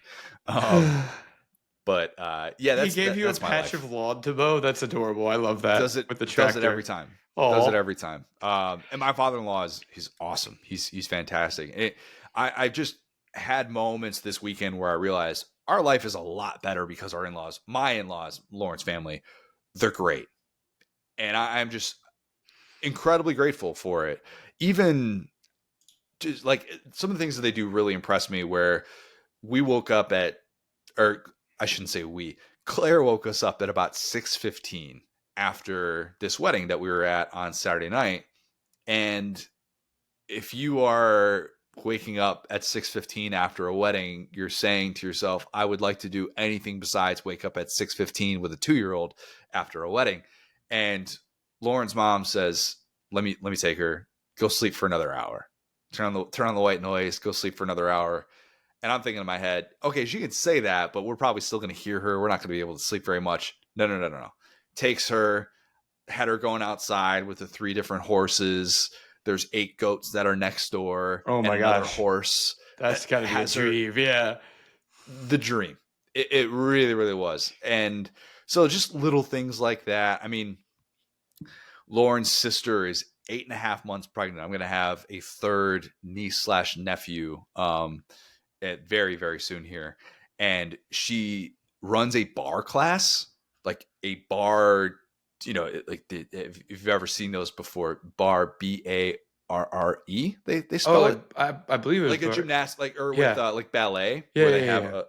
Speaker 1: But
Speaker 2: he gave you a patch of lawn to mow. That's adorable. I love that. With the tractor.
Speaker 1: Does it every time.
Speaker 2: Aww.
Speaker 1: Does it every time. And my father-in-law he's awesome. He's fantastic. I just had moments this weekend where I realized our life is a lot better because our in-laws, my in-laws, Lauren's family, they're great. And I'm just incredibly grateful for it. Even just like some of the things that they do really impress me, where we woke up or I shouldn't say Claire woke us up at about 6:15 after this wedding that we were at on Saturday night. And if you are waking up at 6:15 after a wedding, you're saying to yourself, I would like to do anything besides wake up at 6:15 with a 2-year-old after a wedding. And Lauren's mom says, let me take her, go sleep for another hour. Turn on the white noise, go sleep for another hour. And I'm thinking in my head, okay, she can say that, but we're probably still going to hear her. We're not going to be able to sleep very much. No. Takes her, had her going outside with the 3 different horses. There's 8 goats that are next door.
Speaker 2: Oh my gosh.
Speaker 1: Horse.
Speaker 2: That's got to be a dream. Yeah.
Speaker 1: The dream. It really, really was. And so just little things like that. I mean, Lauren's sister is 8.5 months pregnant. I'm going to have a 3rd niece/nephew very, very soon here. And she runs a bar class, like a bar, if you've ever seen those before, bar, BARRE, they spell it.
Speaker 2: I believe it
Speaker 1: like a gymnast, with like ballet, where they have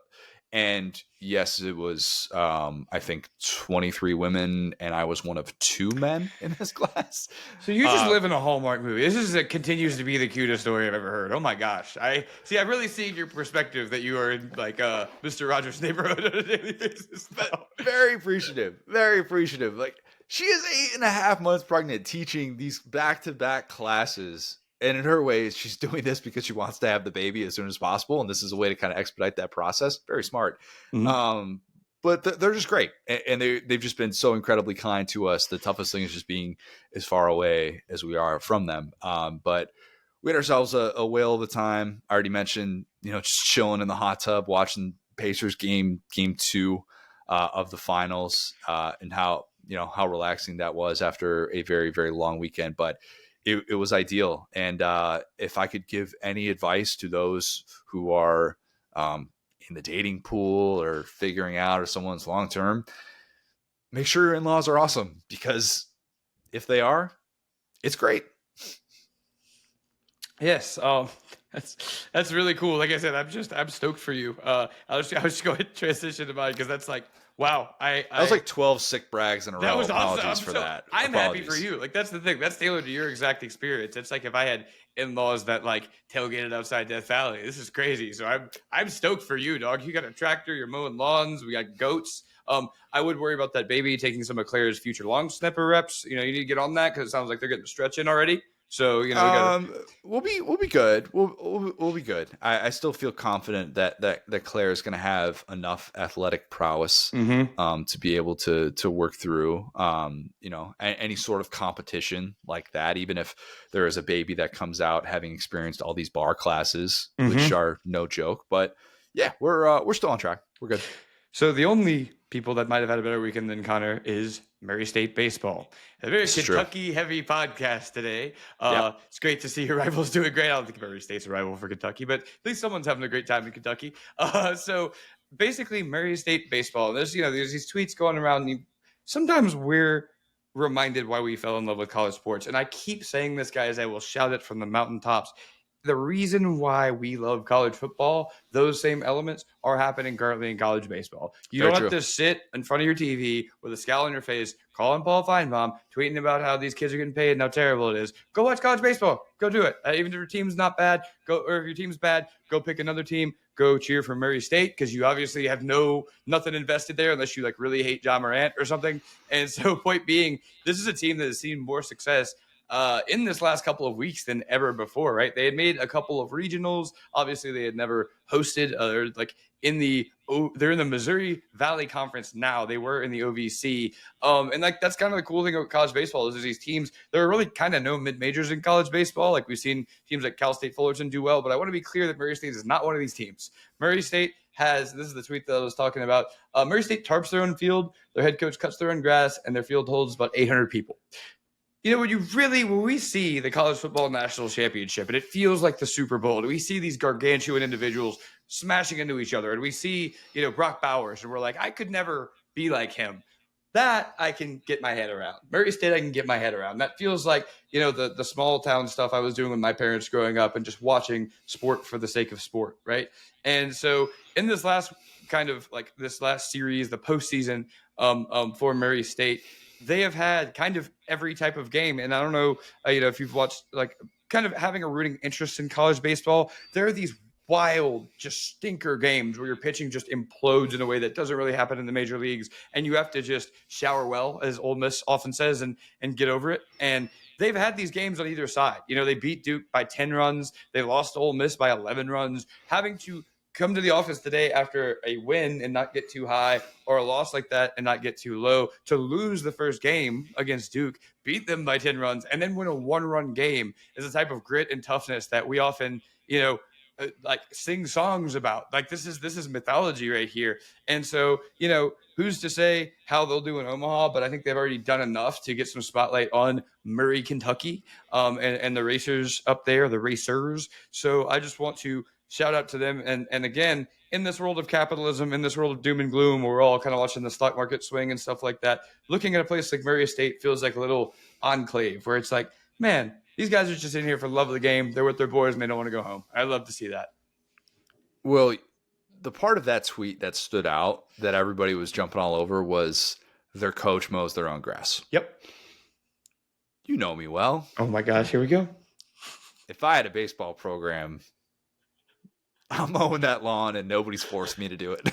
Speaker 1: and yes, it was, I think 23 women, and I was one of 2 men in this class.
Speaker 2: So you just live in a Hallmark movie. This continues to be the cutest story I've ever heard. Oh my gosh. I've really seen your perspective that you are in like Mr. Rogers' neighborhood on a daily basis.
Speaker 1: Very appreciative. Very appreciative. Like, she is 8.5 months pregnant, teaching these back-to-back classes And in her way, she's doing this because she wants to have the baby as soon as possible. And this is a way to kind of expedite that process. Very smart. But they're just great. And they've just been so incredibly kind to us. The toughest thing is just being as far away as we are from them. But we had ourselves a whale of a time. I already mentioned, just chilling in the hot tub, watching Pacers game 2 of the finals, and how relaxing that was after a very, very long weekend. But it was ideal. And if I could give any advice to those who are in the dating pool or figuring out if someone's long-term, make sure your in-laws are awesome, because if they are, it's great.
Speaker 2: Yes. That's really cool. Like I said, I'm stoked for you. I was just going to transition to mine, because that's like, wow.
Speaker 1: That was like 12 sick brags in a row.
Speaker 2: That was
Speaker 1: Apologies
Speaker 2: awesome.
Speaker 1: for that.
Speaker 2: I'm happy for you. Like, that's the thing. That's tailored to your exact experience. It's like if I had in-laws that like tailgated outside Death Valley. This is crazy. So I'm stoked for you, dog. You got a tractor. You're mowing lawns. We got goats. I would worry about that baby taking some of Claire's future long snapper reps. You need to get on that, because it sounds like they're getting the stretch in already. So
Speaker 1: we'll be good. We'll be good. I still feel confident that Claire is going to have enough athletic prowess to be able to work through any sort of competition like that. Even if there is a baby that comes out having experienced all these bar classes, which are no joke. But yeah, we're still on track. We're good.
Speaker 2: So the only people that might have had a better weekend than Connor is Murray State baseball. A very Kentucky-heavy podcast today. It's great to see your rivals doing great. I don't think Murray State's a rival for Kentucky, but at least someone's having a great time in Kentucky. So basically, Murray State baseball. There's these tweets going around. Sometimes we're reminded why we fell in love with college sports, and I keep saying this, guys. I will shout it from the mountaintops. The reason why we love college football, those same elements are happening currently in college baseball. You don't have to sit in front of your TV with a scowl on your face, calling Paul Feinbaum, tweeting about how these kids are getting paid and how terrible it is. Go watch college baseball. Go do it. Even if your team's not bad, or if your team's bad, go pick another team. Go cheer for Murray State, because you obviously have nothing invested there unless you like really hate John Morant or something. And so, point being, this is a team that has seen more success in this last couple of weeks than ever before, right? They had made a couple of regionals. Obviously, they had never hosted, they're in the Missouri Valley Conference now. They were in the OVC. And like, that's kind of the cool thing about college baseball is these teams, there are really kind of no mid-majors in college baseball. Like, we've seen teams like Cal State Fullerton do well, but I want to be clear that Murray State is not one of these teams. Murray State this is the tweet that I was talking about. Murray State tarps their own field. Their head coach cuts their own grass, and their field holds about 800 people. When we see the college football national championship and it feels like the Super Bowl, we see these gargantuan individuals smashing into each other, and we see, Brock Bowers, and we're like, I could never be like him. That I can get my head around. Murray State, I can get my head around. That feels like, the small town stuff I was doing with my parents growing up and just watching sport for the sake of sport, right? And so in this last series, the postseason for Murray State, they have had kind of every type of game. And I don't know, if you've watched, like, kind of having a rooting interest in college baseball, there are these wild, just stinker games where your pitching just implodes in a way that doesn't really happen in the major leagues. And you have to just shower well, as Ole Miss often says, and get over it. And they've had these games on either side. They beat Duke by 10 runs. They lost to Ole Miss by 11 runs. Having to come to the office today after a win and not get too high, or a loss like that and not get too low, to lose the first game against Duke, beat them by 10 runs, and then win a 1-run game is a type of grit and toughness that we often, sing songs about. Like, this is mythology right here. And so, who's to say how they'll do in Omaha, but I think they've already done enough to get some spotlight on Murray, Kentucky, and the racers up there, the racers. So I just want to shout out to them. And again, in this world of capitalism, in this world of doom and gloom, where we're all kind of watching the stock market swing and stuff like that, looking at a place like Murray State feels like a little enclave where it's like, man, these guys are just in here for the love of the game. They're with their boys and they don't want to go home. I'd love to see that.
Speaker 1: Well, the part of that tweet that stood out that everybody was jumping all over was their coach mows their own grass.
Speaker 2: Yep.
Speaker 1: You know me well.
Speaker 2: Oh my gosh, here we go.
Speaker 1: If I had a baseball program, I'm mowing that lawn and nobody's forced me to do it.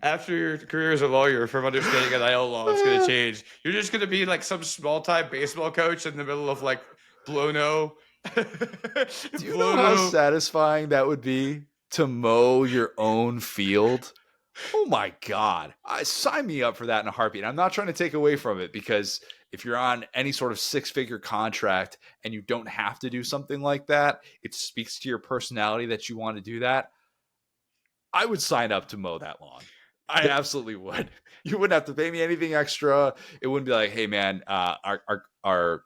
Speaker 2: After your career as a lawyer, from understanding NIL law, it's going to change. You're just going to be like some small-time baseball coach in the middle of, like, Blow-no.
Speaker 1: Do you know how satisfying that would be to mow your own field? Oh my God. Sign me up for that in a heartbeat. I'm not trying to take away from it, because if you're on any sort of 6-figure contract and you don't have to do something like that, it speaks to your personality that you want to do that. I would sign up to mow that lawn. I absolutely would. You wouldn't have to pay me anything extra. It wouldn't be like, hey man, our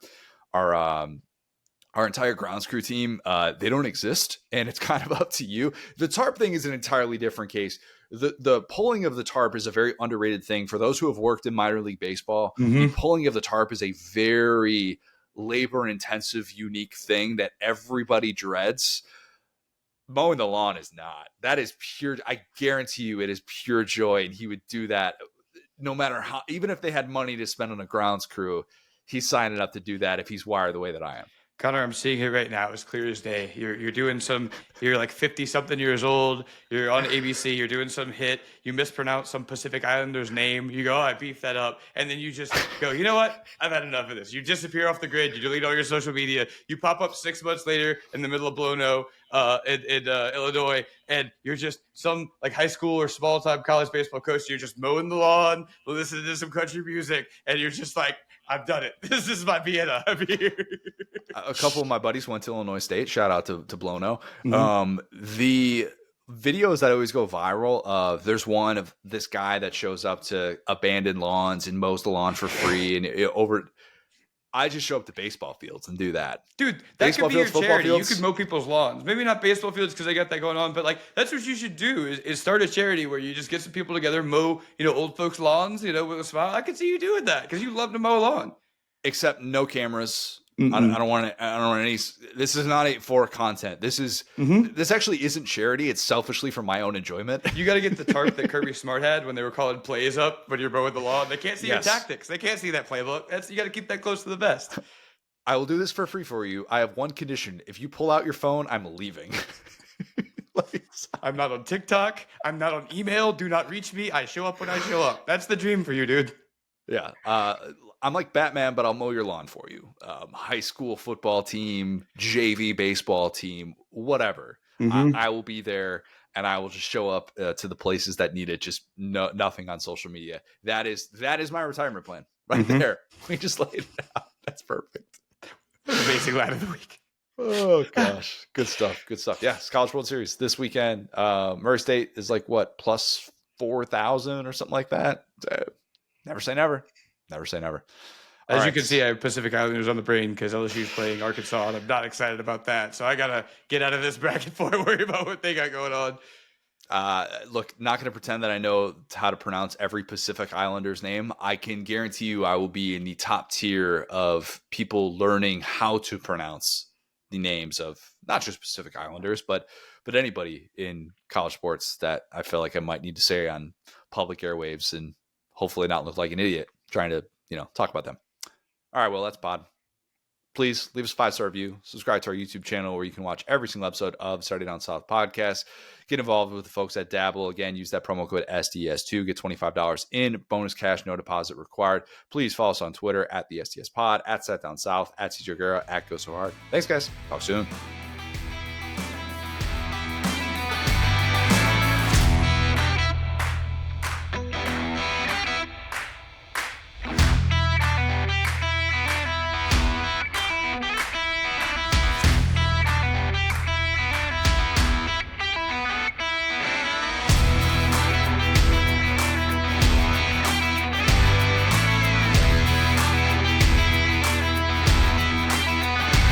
Speaker 1: entire grounds crew team, they don't exist, and it's kind of up to you. The tarp thing is an entirely different case. The pulling of the tarp is a very underrated thing. For those who have worked in minor league baseball, the pulling of the tarp is a very labor-intensive, unique thing that everybody dreads. Mowing the lawn is not. That is pure. I guarantee you it is pure joy, and he would do that no matter how. Even if they had money to spend on a grounds crew, he's signing up to do that if he's wired the way that I am.
Speaker 2: Connor, I'm seeing it right now. It's clear as day. You're doing some. You're like 50-something years old. You're on ABC. You're doing some hit. You mispronounce some Pacific Islander's name. You go, oh, I beefed that up, and then you just go, you know what? I've had enough of this. You disappear off the grid. You delete all your social media. You pop up 6 months later in the middle of Blow-no in Illinois, and you're just some like high school or small time college baseball coach. You're just mowing the lawn, listening to some country music, and you're just like, I've done it. This is my Vienna. I'm here.
Speaker 1: A couple of my buddies went to Illinois State. Shout out to Blow-no. The videos that always go viral, there's one of this guy that shows up to abandoned lawns and mows the lawn for free. And I just show up to baseball fields and do that.
Speaker 2: Dude, that
Speaker 1: baseball
Speaker 2: could be
Speaker 1: fields,
Speaker 2: your charity.
Speaker 1: fields.
Speaker 2: You could mow people's lawns. Maybe not baseball fields because they got that going on, but like that's what you should do is start a charity where you just get some people together, mow, old folks' lawns, with a smile. I could see you doing that because you love to mow a lawn. Except
Speaker 1: no cameras. I don't want any. This is not for content. This actually isn't charity. It's selfishly for my own enjoyment.
Speaker 2: You got to get the tarp that Kirby Smart had when they were calling plays up when you're mowing the lawn. They can't see your tactics. They can't see that playbook. You got to keep that close to the vest.
Speaker 1: I will do this for free for you. I have one condition. If you pull out your phone, I'm leaving.
Speaker 2: I'm not on TikTok. I'm not on email. Do not reach me. I show up when I show up. That's the dream for you, dude.
Speaker 1: Yeah. I'm like Batman, but I'll mow your lawn for you. High school football team, JV baseball team, whatever. I will be there, and I will just show up to the places that need it. Just nothing on social media. That is my retirement plan right there. We just laid it out. That's perfect.
Speaker 2: Basic line of the week.
Speaker 1: Oh gosh, good stuff. Yeah, it's College World Series this weekend. Murray State is like what, plus 4,000 or something like that. Never say never. Never say never.
Speaker 2: As you can see, I have Pacific Islanders on the brain because LSU's playing Arkansas, and I'm not excited about that. So I got to get out of this bracket before I worry about what they got going on.
Speaker 1: Look, not going to pretend that I know how to pronounce every Pacific Islanders name. I can guarantee you I will be in the top tier of people learning how to pronounce the names of not just Pacific Islanders, but anybody in college sports that I feel like I might need to say on public airwaves and hopefully not look like an idiot trying to, talk about them. All right, well, that's pod. Please leave us a 5-star review. Subscribe to our YouTube channel where you can watch every single episode of Saturday Down South podcast. Get involved with the folks at Dabble. Again, use that promo code SDS2. Get $25 in bonus cash, no deposit required. Please follow us on Twitter at the SDS Pod, at Set Down South, at CJ Guerra, at Go So Hard. Thanks, guys. Talk soon.